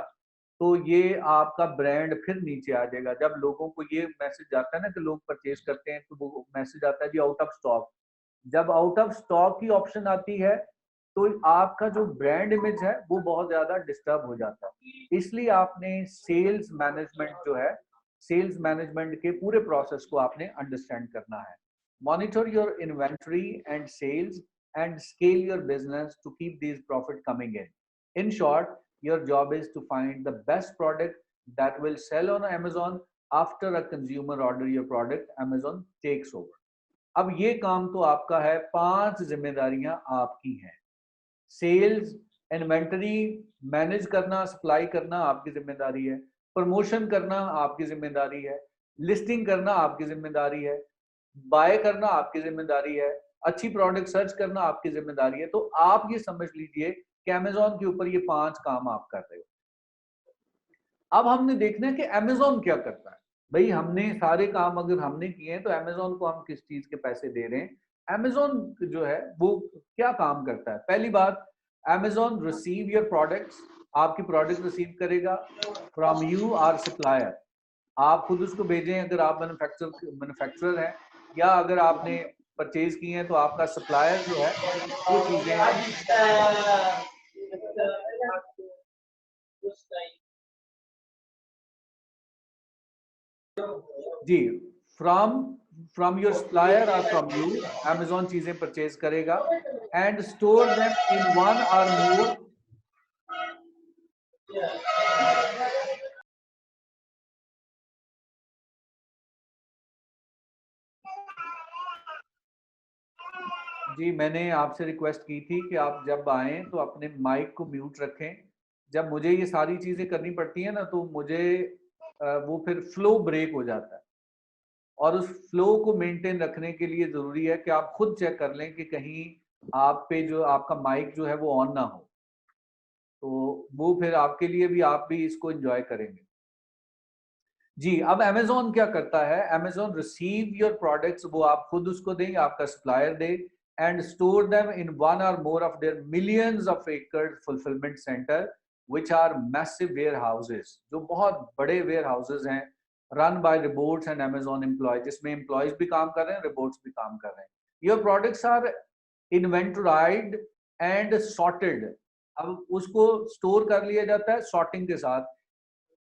तो ये आपका ब्रांड फिर नीचे आ जाएगा। जब लोगों को ये मैसेज आता है ना कि लोग परचेज करते हैं तो वो मैसेज आता है जी आउट ऑफ स्टॉक। जब आउट ऑफ स्टॉक की ऑप्शन आती है तो आपका जो ब्रांड इमेज है वो बहुत ज्यादा डिस्टर्ब हो जाता है। इसलिए आपने सेल्स मैनेजमेंट जो है, सेल्स मैनेजमेंट के पूरे प्रोसेस को आपने अंडरस्टैंड करना है। Monitor your inventory and sales and scale your business to keep these profit coming in. In short, your job is to find the best product that will sell on Amazon after a consumer order your product, Amazon takes over. अब ये काम तो आपका है, 5 जिम्मेदारियां आपकी हैं। Sales, inventory manage करना, सप्लाई करना आपकी जिम्मेदारी है, प्रमोशन करना आपकी जिम्मेदारी है, लिस्टिंग करना आपकी जिम्मेदारी है, बाय करना आपकी जिम्मेदारी है, अच्छी प्रोडक्ट सर्च करना आपकी जिम्मेदारी है। तो आप ये समझ लीजिए कि अमेजोन के ऊपर ये 5 काम आप कर रहे हो। अब हमने देखना है कि अमेजोन क्या करता है। भाई हमने सारे काम अगर हमने किए हैं तो अमेजोन को हम किस चीज के पैसे दे रहे हैं, अमेजोन जो है वो क्या काम करता है। पहली बात, अमेजोन रिसीव योर प्रोडक्ट्स, आपकी प्रोडक्ट रिसीव करेगा फ्रॉम यू आर सप्लायर। आप खुद उसको भेजें अगर आप मैन्युफैक्चरर हैं, या अगर आपने परचेज की हैं तो आपका सप्लायर जो है वो चीजें जी फ्रॉम योर सप्लायर और फ्रॉम यू अमेजोन चीजें परचेज करेगा and store them in 1 or more जी, मैंने आपसे रिक्वेस्ट की थी कि आप जब आएँ तो अपने माइक को म्यूट रखें। जब मुझे ये सारी चीज़ें करनी पड़ती हैं ना, तो मुझे वो फिर फ्लो ब्रेक हो जाता है और उस फ्लो को मेंटेन रखने के लिए ज़रूरी है कि आप खुद चेक कर लें कि कहीं आप पे जो आपका माइक जो है वो ऑन ना हो। तो वो फिर आपके लिए भी, आप भी इसको एन्जॉय करेंगे। जी, अब अमेज़न क्या करता है, अमेज़न रिसीव योर प्रोडक्ट्स, वो आप खुद उसको दें, आपका सप्लायर दे, and store them in one or more of their millions of acre fulfilment centre which are massive warehouses, जो बहुत बड़े वेयरहाउसेस हैं, run by robots and Amazon employ, जिसमें एम्प्लॉयज भी काम कर रहे हैं, रोबोट्स भी काम कर रहे हैं। Your products are inventorised and sorted, अब उसको स्टोर कर लिया जाता है सॉर्टिंग के साथ।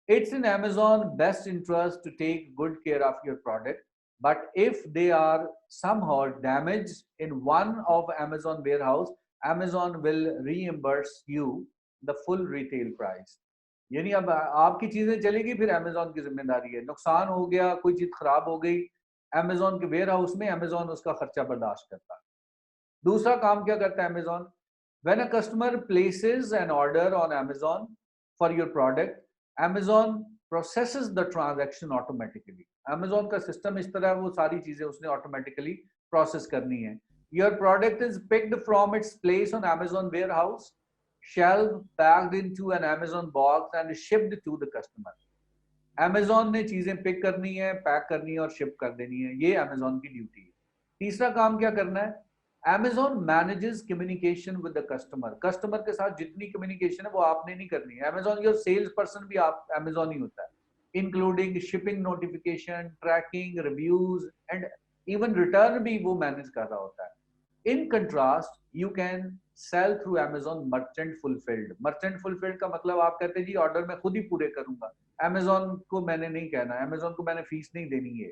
It's in Amazon best interest to take good care of your product, but if they are somehow damaged in one of Amazon warehouse, Amazon will reimburse you the full retail price. यानी अब आपकी चीजें चलेगी, फिर Amazon की जिम्मेदारी है। नुकसान हो गया, कोई चीज खराब हो गई, Amazon के वेयर हाउस में Amazon उसका खर्चा बर्दाश्त करता है। दूसरा काम क्या करता है Amazon? When a customer places an order on Amazon for your product, Amazon processes the transaction automatically. Amazon का सिस्टम इस तरह है, वो सारी चीजें उसने ऑटोमेटिकली प्रोसेस करनी है। Your product is picked from its place on Amazon warehouse, shelved, packed into an Amazon box and shipped to the customer. Amazon ने चीजें पिक करनी है, पैक करनी है और शिप कर देनी है, ये Amazon की ड्यूटी है। तीसरा काम क्या करना है, Amazon manages communication with the customer. Customer के साथ जितनी कम्युनिकेशन है वो आपने नहीं करनी है। Amazon योर सेल्स पर्सन भी आप Amazon ही होता है, including shipping notification, tracking, reviews and even return भी वो मैनेज कर रहा होता है। In contrast, you can sell through Amazon merchant fulfilled. Merchant fulfilled का मतलब आप कहते हैं जी ऑर्डर मैं खुद ही पूरे करूंगा, Amazon को मैंने नहीं कहना, Amazon को मैंने फीस नहीं देनी है।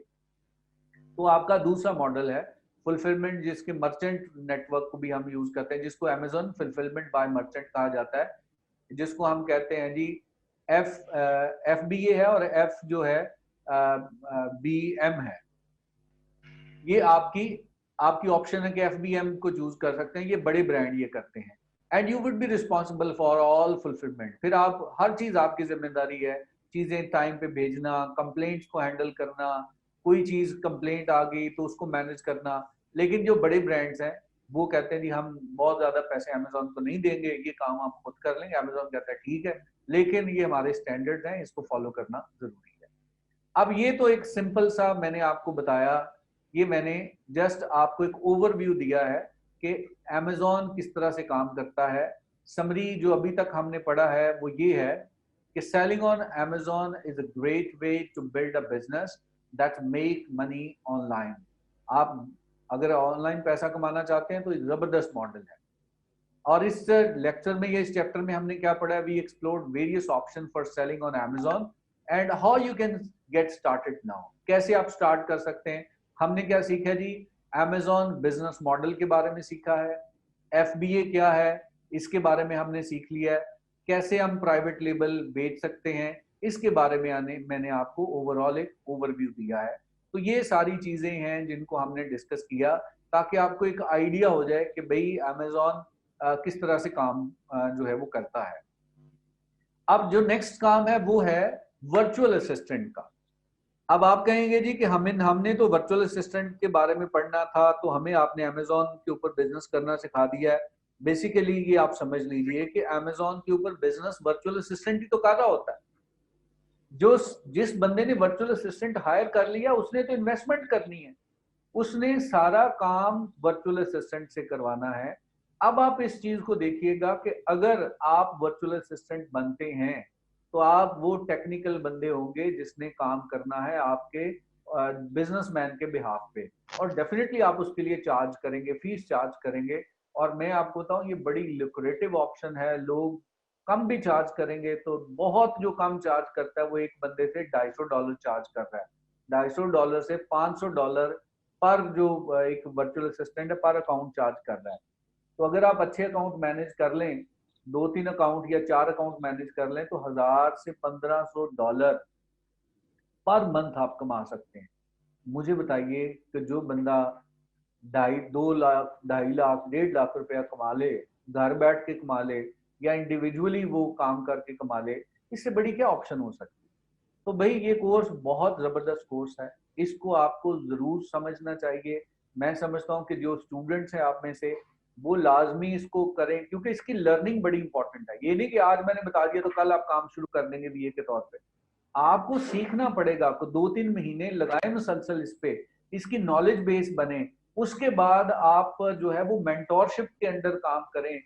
तो आपका दूसरा मॉडल है फुलफिलमेंट, जिसके मर्चेंट नेटवर्क को भी हम यूज करते हैं, जिसको Amazon फुलफिलमेंट बाय मर्चेंट कहा जाता है, जिसको हम कहते हैं जी FBA है और F जो है BM है। ये आपकी ऑप्शन है कि FBM को चूज कर सकते हैं, ये बड़े ब्रांड ये करते हैं। And you would be responsible for all fulfilment, फिर आप हर चीज आपकी जिम्मेदारी है, चीजें टाइम पे भेजना, कंप्लेंट्स को हैंडल करना, कोई चीज कंप्लेंट आ गई तो उसको मैनेज करना। लेकिन जो बड़े ब्रांड्स हैं वो कहते हैं जी हम बहुत ज्यादा पैसे अमेजोन को नहीं देंगे, ये काम आप खुद कर लेंगे। अमेजोन कहता है ठीक है, लेकिन ये हमारे स्टैंडर्ड्स हैं, इसको फॉलो करना जरूरी है। अब ये तो एक सिंपल सा मैंने आपको बताया, ये मैंने जस्ट आपको एक ओवरव्यू दिया है कि Amazon किस तरह से काम करता है। समरी जो अभी तक हमने पढ़ा है वो ये है कि selling on Amazon is a great way to build a business that make money online. आप अगर ऑनलाइन पैसा कमाना चाहते हैं तो जबरदस्त मॉडल है। और इस लेक्चर में, इस चैप्टर में हमने क्या पढ़ा है, we explored various option for selling on Amazon and how you can get started now, कैसे आप स्टार्ट कर सकते हैं। हमने क्या सीखा जी, Amazon बिजनेस मॉडल के बारे में सीखा है, FBA क्या है इसके बारे में हमने सीख लिया है, कैसे हम प्राइवेट लेबल बेच सकते हैं इसके बारे में मैंने आपको ओवरऑल एक ओवरव्यू दिया है। तो ये सारी चीजें हैं जिनको हमने डिस्कस किया ताकि आपको एक आइडिया हो जाए कि भाई Amazon किस तरह से काम जो है वो करता है। अब जो नेक्स्ट काम है वो है वर्चुअल असिस्टेंट का। अब आप कहेंगे जी कि हमने तो वर्चुअल असिस्टेंट के बारे में पढ़ना था, तो हमें आपने Amazon के ऊपर बिजनेस करना सिखा दिया है। बेसिकली ये आप समझ लीजिए कि Amazon के ऊपर बिजनेस वर्चुअल असिस्टेंट ही तो कर रहा होता है। जिस बंदे ने वर्चुअल असिस्टेंट हायर कर लिया उसने तो इन्वेस्टमेंट करनी है, उसने सारा काम वर्चुअल असिस्टेंट से करवाना है। अब आप इस चीज को देखिएगा कि अगर आप वर्चुअल असिस्टेंट बनते हैं तो आप वो टेक्निकल बंदे होंगे जिसने काम करना है आपके बिजनेसमैन के बिहाफ पे, और डेफिनेटली आप उसके लिए चार्ज करेंगे, फीस चार्ज करेंगे। और मैं आपको बताऊं ये बड़ी लुक्रेटिव ऑप्शन है, लोग कम भी चार्ज करेंगे तो बहुत जो कम चार्ज करता है वो एक बंदे से $250 चार्ज कर रहा है, $250 से $500 पर जो एक वर्चुअल असिस्टेंट है पर अकाउंट चार्ज कर रहा है। तो अगर आप अच्छे अकाउंट मैनेज कर लें, 2-3 अकाउंट या 4 अकाउंट मैनेज कर लें तो $1000 से $1500 पर मंथ आप कमा सकते हैं। मुझे बताइए कि जो बंदा 2 लाख, 2.5 लाख, 1.5 लाख रुपया कमा ले, घर बैठ के कमा ले, या इंडिविजुअली वो काम करके कमा ले, इससे बड़ी क्या ऑप्शन हो सकती है? तो भाई ये कोर्स बहुत जबरदस्त कोर्स है, इसको आपको जरूर समझना चाहिए। मैं समझता हूँ कि जो स्टूडेंट्स हैं आप में से, वो लाजमी इसको करें, क्योंकि इसकी लर्निंग बड़ी इंपॉर्टेंट है। ये नहीं कि आज मैंने बता दिया तो कल आप काम शुरू कर देंगे बीए के तौर पे। आपको सीखना पड़ेगा, आपको 2-3 महीने लगाए मुसलसल इस पे, इसकी नॉलेज बेस बने, उसके बाद आप जो है वो मेंटोरशिप के अंडर काम करें,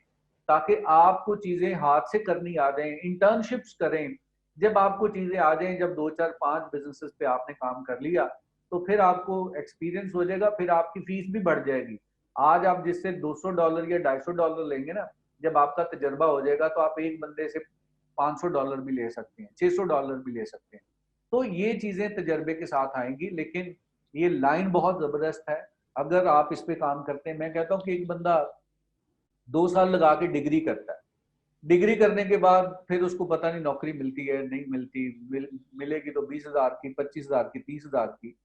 ताकि आपको चीजें हाथ से करनी आ जाएं, इंटर्नशिप्स करें। जब आपको चीजें आ जाएं, जब 2-4-5 बिजनेसेस पे आपने काम कर लिया, तो फिर आपको एक्सपीरियंस हो जाएगा, फिर आपकी फीस भी बढ़ जाएगी। आज आप जिससे $200 या $250 लेंगे ना, जब आपका तजर्बा हो जाएगा तो आप एक बंदे से $500 भी ले सकते हैं, $600 भी ले सकते हैं। तो ये चीजें तजर्बे के साथ आएंगी, लेकिन ये लाइन बहुत जबरदस्त है अगर आप इस पे काम करते हैं। मैं कहता हूँ कि एक बंदा 2 साल लगा के डिग्री करता है, डिग्री करने के बाद फिर उसको पता नहीं नौकरी मिलती है नहीं मिलती, मिलेगी तो 20,000 की, 25,000 की, 30,000 की।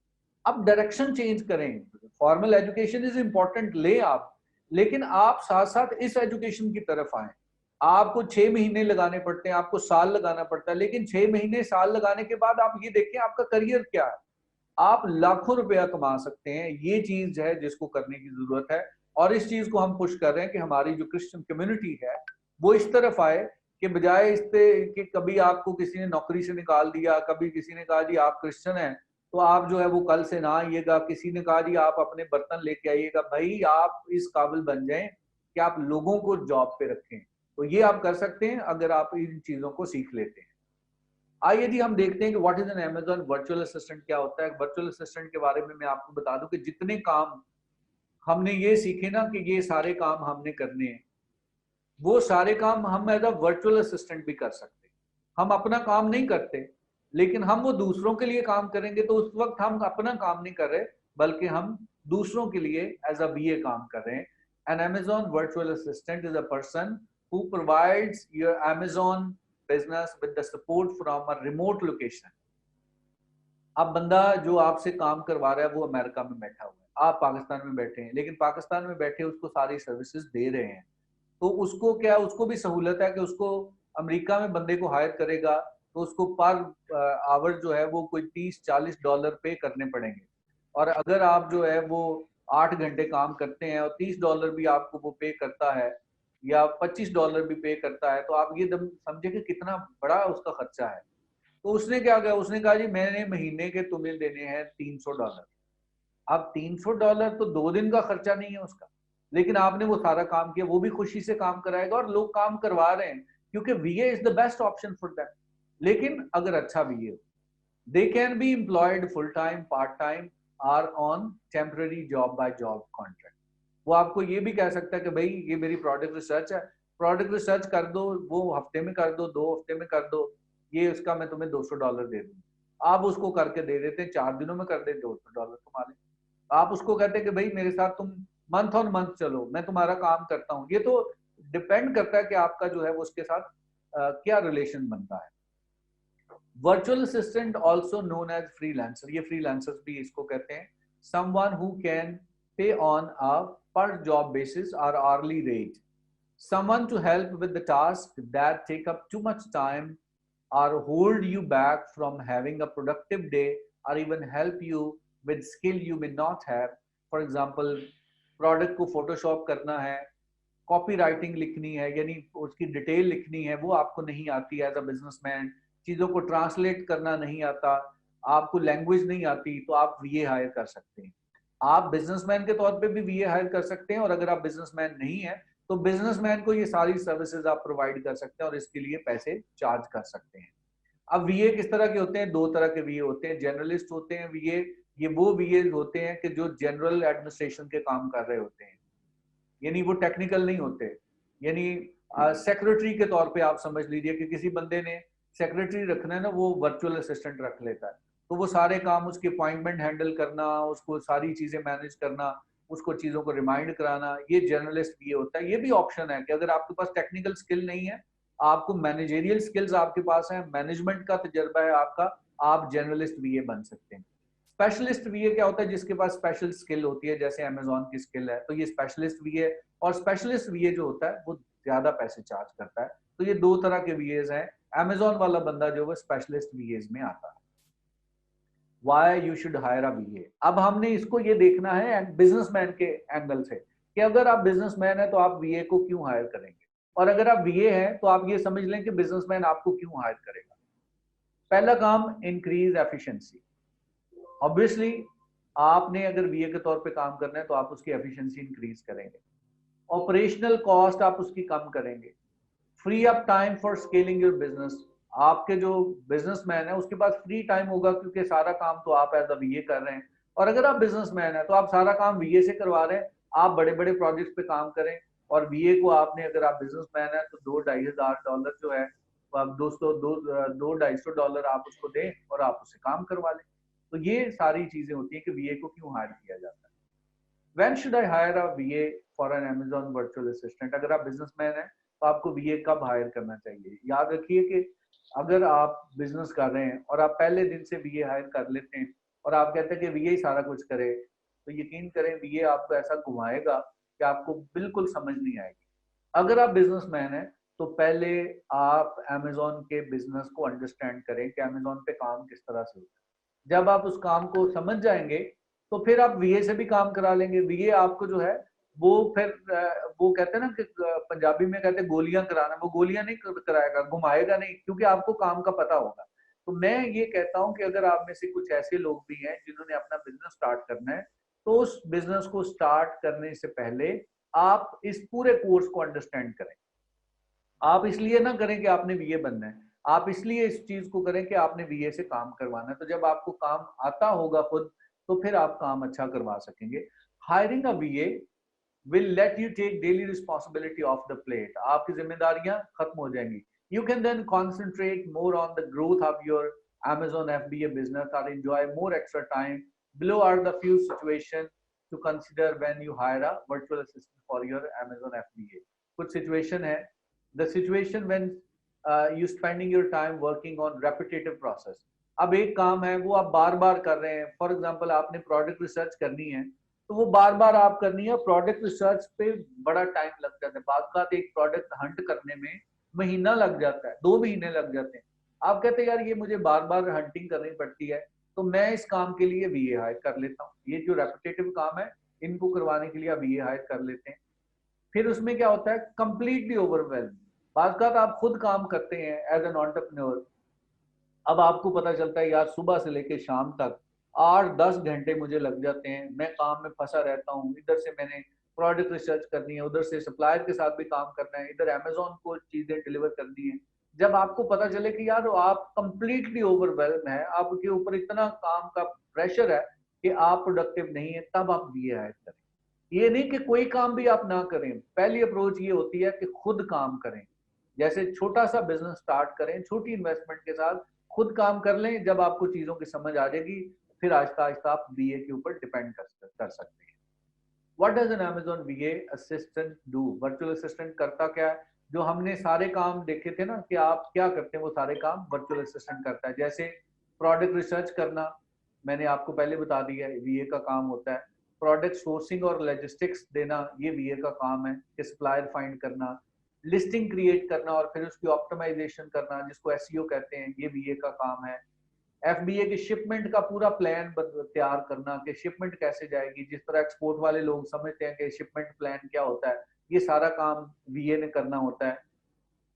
अब डायरेक्शन चेंज करें। फॉर्मल एजुकेशन इज इम्पोर्टेंट, ले आप, लेकिन आप साथ साथ इस एजुकेशन की तरफ आए। आपको 6 महीने लगाने पड़ते हैं, आपको साल लगाना पड़ता है, लेकिन 6 महीने साल लगाने के बाद आप ये देखें आपका करियर क्या है। आप लाखों रुपया कमा सकते हैं, ये चीज है जिसको करने की जरूरत है। और इस चीज को हम पुश कर रहे हैं कि हमारी जो क्रिश्चियन कम्युनिटी है वो इस तरफ आए, कि बजाय इस पे कि कभी आपको किसी ने नौकरी से निकाल दिया, कभी किसी ने कहा जी आप क्रिश्चियन हैं तो आप जो है वो कल से ना आइएगा, किसी ने कहा जी आप अपने बर्तन लेके आइएगा। भाई आप इस काबिल बन जाएं कि आप लोगों को जॉब पे रखें। तो ये आप कर सकते हैं अगर आप इन चीजों को सीख लेते हैं। आइए जी हम देखते हैं कि what is an Amazon virtual assistant क्या होता है। वर्चुअल असिस्टेंट के बारे में मैं आपको बता दूं कि जितने काम हमने ये सीखे ना कि ये सारे काम हमने करने हैं, वो सारे काम हम एज अ वर्चुअल असिस्टेंट भी कर सकते हैं। हम अपना काम नहीं करते, लेकिन हम वो दूसरों के लिए काम करेंगे, तो उस वक्त हम अपना काम नहीं कर रहे, बल्कि हम दूसरों के लिए एज अ वीए काम कर रहे हैं। An Amazon virtual assistant is a person who provides your Amazon business with the support from a remote location. अब बंदा जो आपसे काम करवा रहा है वो अमेरिका में बैठा हुआ है, आप पाकिस्तान में बैठे हैं, लेकिन पाकिस्तान में बैठे उसको सारी सर्विसेज दे रहे हैं। तो उसको क्या, उसको भी सहूलत है कि उसको अमेरिका में बंदे को हायर करेगा तो उसको पर आवर जो है वो कोई $30-40 पे करने पड़ेंगे। और अगर आप जो है वो 8 घंटे काम करते हैं और $30 भी आपको वो पे करता है या $25 भी पे करता है, तो आप ये समझे कि कितना बड़ा उसका खर्चा है। तो उसने क्या किया, उसने कहा जी मैंने महीने के तुम्हें देने हैं $300। अब $300 तो 2 दिन का खर्चा नहीं है उसका, लेकिन आपने वो सारा काम किया, वो भी खुशी से काम कराएगा और लोग काम करवा रहे हैं, क्योंकि VA is the best option for that. लेकिन अगर अच्छा वीए हो, they can be employed full time, part time, or on temporary job by job contract. वो आपको ये भी कह सकता है कि भाई ये मेरी प्रोडक्ट रिसर्च है, प्रोडक्ट रिसर्च कर दो, वो हफ्ते में कर दो, 2 हफ्ते में कर दो, ये उसका मैं तुम्हें $200 दे दूंगा। आप उसको करके दे देते हैं, 4 दिनों में कर दे, $200 कमा ले। आप उसको कहते हैं कि भाई मेरे साथ तुम मंथ ऑन मंथ चलो, मैं तुम्हारा काम करता हूँ। ये तो डिपेंड करता है कि आपका जो है वो उसके साथ क्या रिलेशन बनता है। Virtual assistant also known as freelancer, ये फ्रीलांसर्स भी इसको कहते हैं। Someone who can pay on a per job basis और hourly rate, someone to help with the task that take up too much time or hold you back from having a productive day, or even help you with skill you may not have. For example, product को Photoshop करना है, copy writing लिखनी है, यानी उसकी detail लिखनी है, वो आपको नहीं आती एज अ बिजनेसमैन, चीज़ों को ट्रांसलेट करना नहीं आता, आपको लैंग्वेज नहीं आती, तो आप वीए हायर कर सकते हैं। आप बिजनेसमैन के तौर पे भी वीए हायर कर सकते हैं, और अगर आप बिजनेसमैन नहीं है तो बिजनेसमैन को ये सारी सर्विसेज आप प्रोवाइड कर सकते हैं और इसके लिए पैसे चार्ज कर सकते हैं। अब वीए किस तरह के होते हैं? 2 तरह के वीए होते हैं। जर्नलिस्ट होते हैं वीए, ये वो वीए होते हैं कि जो जनरल एडमिनिस्ट्रेशन के काम कर रहे होते हैं, यानी वो टेक्निकल नहीं होते। यानी सेक्रेटरी के तौर पे आप समझ लीजिए कि किसी बंदे ने सेक्रेटरी रखना है ना, वो वर्चुअल असिस्टेंट रख लेता है, तो वो सारे काम, उसके अपॉइंटमेंट हैंडल करना, उसको सारी चीजें मैनेज करना, उसको चीजों को रिमाइंड कराना, ये जर्नलिस्ट वीए होता है। ये भी ऑप्शन है कि अगर आपके पास टेक्निकल स्किल नहीं है, आपको मैनेजरियल स्किल्स आपके पास है, मैनेजमेंट का तजर्बा है आपका, आप जर्नलिस्ट वीए बन सकते हैं। स्पेशलिस्ट वीए क्या होता है? जिसके पास स्पेशल स्किल होती है, जैसे अमेजोन की स्किल है, तो ये स्पेशलिस्ट वीए। और स्पेशलिस्ट वीए जो होता है वो ज्यादा पैसे चार्ज करता है। तो ये दो तरह के वीएज हैं। अमेजोन वाला बंदा जो है स्पेशलिस्ट वीएज में आता है। Why you should hire a VA? अब हमने इसको ये देखना है बिजनेसमैन के एंगल से कि अगर आप बिजनेसमैन है तो आप VA को क्यों हायर करेंगे, और अगर आप VA हैं तो आप ये समझ लें कि बिजनेसमैन आपको क्यों हायर करेगा। पहला काम, इंक्रीज एफिशिएंसी। ऑब्वियसली आपने अगर VA के तौर पे काम करना है तो आप उसकी एफिशिएंसी इंक्रीज करेंगे, ऑपरेशनल कॉस्ट आप उसकी कम करेंगे, free up time for scaling your business. आपके जो बिजनेसमैन है उसके पास फ्री टाइम होगा क्योंकि सारा काम तो आप एज अ VA कर रहे हैं, और अगर आप बिजनेसमैन है तो आप सारा काम VA से करवा रहे हैं। आप बड़े बड़े प्रोजेक्ट्स पे काम करें और VA को आपने, अगर आप बिजनेसमैन है तो $2,500 जो है आप $200-250 आप उसको दें और आप उससे काम करवा लें। तो ये सारी चीजें होती हैं कि VA को क्यों हायर किया जाता है। When should I hire a VA for an Amazon virtual assistant? अगर आप बिजनेसमैन है तो आपको VA कब हायर करना चाहिए? याद रखिए कि अगर आप बिजनेस कर रहे हैं और आप पहले दिन से VA हायर कर लेते हैं और आप कहते हैं कि VA ही सारा कुछ करे, तो यकीन करें VA आपको ऐसा घुमाएगा कि आपको बिल्कुल समझ नहीं आएगी। अगर आप बिजनेसमैन है तो पहले आप Amazon के बिजनेस को अंडरस्टैंड करें कि Amazon पे काम किस तरह से होता है। जब आप उस काम को समझ जाएंगे तो फिर आप VA से भी काम करा लेंगे। VA आपको जो है वो फिर वो कहते हैं ना कि पंजाबी में कहते हैं गोलियां कराना, वो गोलियां नहीं कराएगा, घुमाएगा नहीं, क्योंकि आपको काम का पता होगा। तो मैं ये कहता हूं कि अगर आप में से कुछ ऐसे लोग भी हैं जिन्होंने अपना बिजनेस स्टार्ट करना है तो उस बिजनेस को स्टार्ट करने से पहले आप इस पूरे कोर्स को अंडरस्टैंड करें। आप इसलिए ना करें कि आपने VA बनना है, आप इसलिए इस चीज को करें कि आपने VA से काम करवाना है। तो जब आपको काम आता होगा खुद तो फिर आप काम अच्छा करवा सकेंगे। Hiring a VA will let you take daily responsibility off the plate. आपकी जिम्मेदारियां खत्म हो जाएंगी। You can then concentrate more on the growth of your Amazon FBA business or enjoy more extra time. Below are the few situations to consider when you hire a virtual assistant for your Amazon FBA. कुछ situation है। The situation when you spending your time working on repetitive process. अब एक काम है वो आप बार बार कर रहे हैं। फॉर एग्जाम्पल आपने प्रोडक्ट रिसर्च करनी है तो वो बार बार आप करनी है। प्रोडक्ट रिसर्च पे बड़ा टाइम लग जाता है। बाद बात एक प्रोडक्ट हंट करने में महीना लग जाता है, 2 महीने लग जाते हैं। आप कहते हैं यार ये मुझे बार बार हंटिंग करनी पड़ती है, तो मैं इस काम के लिए VA हायर कर लेता हूँ। ये जो रेपिटेटिव काम है इनको करवाने के लिए आप VA हायर कर लेते हैं। फिर उसमें क्या होता है, कंप्लीटली ओवरवेल्म। बाद बात आप खुद काम करते हैं एज एन एंटरप्रेन्योर। अब आपको पता चलता है यार सुबह से लेकर शाम तक 8-10 घंटे मुझे लग जाते हैं, मैं काम में फंसा रहता हूँ। इधर से मैंने प्रोडक्ट रिसर्च करनी है, उधर से सप्लायर के साथ भी काम करना है, इधर अमेजोन को चीजें डिलीवर करनी है। जब आपको पता चले कि यार आप कंप्लीटली ओवरवेल्म है, आपके ऊपर इतना काम का प्रेशर है कि आप प्रोडक्टिव नहीं है, तब आप VA हायर करें। ये नहीं कि कोई काम भी आप ना करें। पहली अप्रोच ये होती है कि खुद काम करें। जैसे छोटा सा बिजनेस स्टार्ट करें, छोटी इन्वेस्टमेंट के साथ खुद काम कर लें। जब आपको चीजों की समझ आ जाएगी फिर आहिस्ता आहिस्ता आप VA के ऊपर डिपेंड कर सकते हैं। What does an Amazon VA assistant do? Virtual assistant करता क्या है? जो हमने सारे काम देखे थे ना कि आप क्या करते हैं, वो सारे काम वर्चुअल असिस्टेंट करता है। जैसे प्रोडक्ट रिसर्च करना मैंने आपको पहले बता दिया है, VA का काम होता है। प्रोडक्ट सोर्सिंग और लॉजिस्टिक्स देना ये VA का काम है। कि सप्लायर फाइंड करना, लिस्टिंग क्रिएट करना और फिर उसकी ऑप्टिमाइजेशन करना जिसको SEO कहते हैं, ये VA का काम है। FBA की शिपमेंट का पूरा प्लान तैयार करना कि शिपमेंट कैसे जाएगी। जिस तरह एक्सपोर्ट वाले लोग समझते हैं कि शिपमेंट प्लान क्या होता है, ये सारा काम VA ने करना होता है।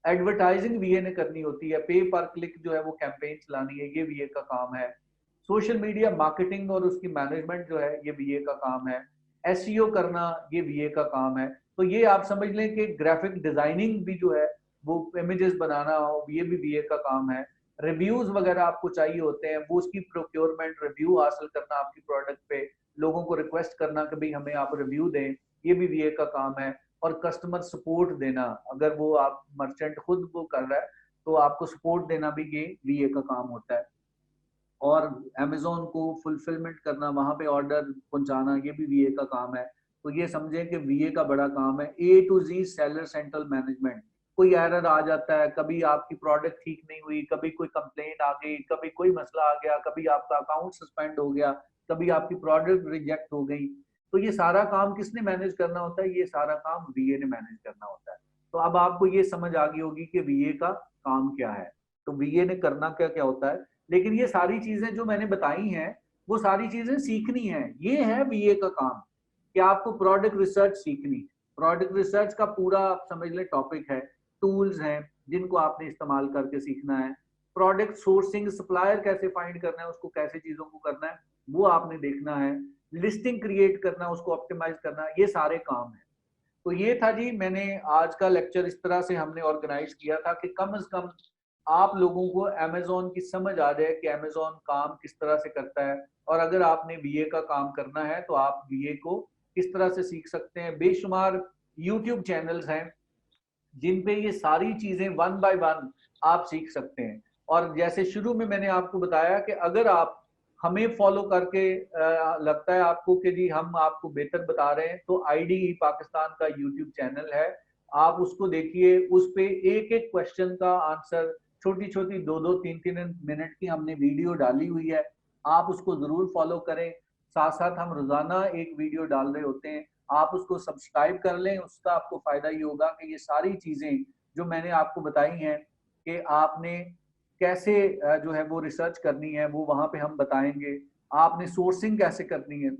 एडवर्टाइजिंग VA ने करनी होती है। पे पर क्लिक जो है वो कैंपेन चलानी है, ये VA का काम है। सोशल मीडिया मार्केटिंग और उसकी मैनेजमेंट जो है ये VA का काम है। SEO करना ये VA का काम है। तो ये आप समझ लें कि ग्राफिक डिजाइनिंग भी जो है वो इमेजेस बनाना हो, ये भी VA का काम है। रिव्यूज वगैरह आपको चाहिए होते हैं, वो उसकी प्रोक्योरमेंट, रिव्यू हासिल करना आपकी प्रोडक्ट पे, लोगों को रिक्वेस्ट करना कि भाई हमें आप रिव्यू दें, ये भी VA का काम है। और कस्टमर सपोर्ट देना, अगर वो आप मर्चेंट खुद वो कर रहा है तो आपको सपोर्ट देना भी ये VA का काम होता है। और अमेजोन को फुलफिलमेंट करना, वहां पे ऑर्डर पहुंचाना, ये भी VA का काम है। तो ये समझें कि VA का बड़ा काम है। A to Z seller central management, कोई एरर आ जाता है, कभी आपकी प्रोडक्ट ठीक नहीं हुई, कभी कोई कंप्लेंट आ गई, कभी कोई मसला आ गया, कभी आपका अकाउंट सस्पेंड हो गया, कभी आपकी प्रोडक्ट रिजेक्ट हो गई, तो ये सारा काम किसने मैनेज करना होता है? ये सारा काम वीए ने मैनेज करना होता है। तो अब आपको ये समझ आ गई होगी कि वीए का काम क्या है, तो वीए ने करना क्या क्या होता है। लेकिन ये सारी चीजें जो मैंने बताई हैं, वो सारी चीजें सीखनी है, ये है वीए का काम, कि आपको प्रोडक्ट रिसर्च सीखनी। प्रोडक्ट रिसर्च का पूरा आप समझ लें टॉपिक है, टूल्स हैं जिनको आपने इस्तेमाल करके सीखना है, प्रोडक्ट सोर्सिंग, सप्लायर कैसे फाइंड करना है, उसको कैसे चीजों को करना है वो आपने देखना है, लिस्टिंग क्रिएट करना, उसको ऑप्टिमाइज करना, ये सारे काम है। तो ये था जी, मैंने आज का लेक्चर इस तरह से हमने ऑर्गेनाइज किया था कि कम से कम आप लोगों को अमेजोन की समझ आ जाए कि अमेजोन काम किस तरह से करता है, और अगर आपने बीए का काम करना है तो आप बीए को किस तरह से सीख सकते हैं। बेशुमार यूट्यूब चैनल्स हैं जिन पे ये सारी चीजें वन बाय वन आप सीख सकते हैं। और जैसे शुरू में मैंने आपको बताया कि अगर आप हमें फॉलो करके लगता है आपको कि जी हम आपको बेहतर बता रहे हैं, तो आईडीई पाकिस्तान का यूट्यूब चैनल है, आप उसको देखिए। उस पे एक एक क्वेश्चन का आंसर, छोटी छोटी 2-2 3-3 मिनट की हमने वीडियो डाली हुई है, आप उसको जरूर फॉलो करें। साथ साथ हम रोजाना एक वीडियो डाल रहे होते हैं, आप उसको सब्सक्राइब कर लें। उसका आपको फायदा ये होगा कि ये सारी चीजें जो मैंने आपको बताई हैं कि आपने कैसे जो है वो रिसर्च करनी है, वो वहां पे हम बताएंगे। आपने सोर्सिंग कैसे करनी है,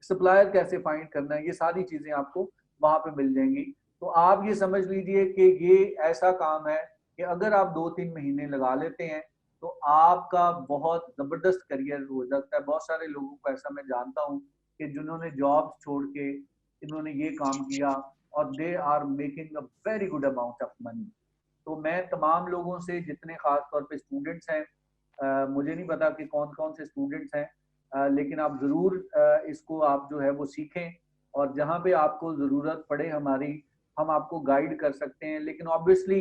सप्लायर कैसे फाइंड करना है, ये सारी चीजें आपको वहां पे मिल जाएंगी। तो आप ये समझ लीजिए कि ये ऐसा काम है कि अगर आप 2-3 महीने लगा लेते हैं तो आपका बहुत जबरदस्त करियर हो जाता है। बहुत सारे लोगों को ऐसा मैं जानता हूँ कि जिन्होंने जॉब छोड़ के इन्होंने ये काम किया और they are making a very good amount of money. तो मैं तमाम लोगों से, जितने खास तौर पे स्टूडेंट्स हैं, मुझे नहीं पता कि कौन कौन से स्टूडेंट्स हैं, लेकिन आप ज़रूर इसको आप जो है वो सीखें, और जहाँ पे आपको ज़रूरत पड़े हमारी, हम आपको गाइड कर सकते हैं। लेकिन ऑब्वियसली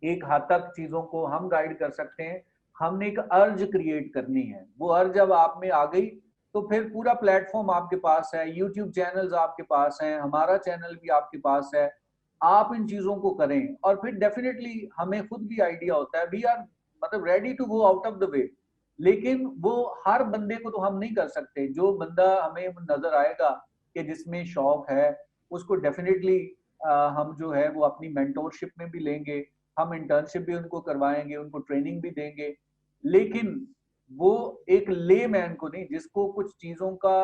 एक हद तक चीज़ों को हम गाइड कर सकते हैं, हमने एक अर्ज क्रिएट करनी है। वो अर्ज जब आप में आ गई तो फिर पूरा प्लेटफॉर्म आपके पास है, यूट्यूब चैनल्स आपके पास हैं, हमारा चैनल भी आपके पास है। आप इन चीज़ों को करें और फिर डेफिनेटली हमें खुद भी आइडिया होता है, वी आर मतलब ready to go out of the way. लेकिन वो हर बंदे को तो हम नहीं कर सकते। जो बंदा हमें नजर आएगा कि जिसमें शौक है, उसको डेफिनेटली हम जो है वो अपनी मेंटोरशिप में भी लेंगे, हम इंटर्नशिप भी उनको करवाएंगे, उनको ट्रेनिंग भी देंगे। लेकिन वो एक ले मैन को नहीं, जिसको कुछ चीजों का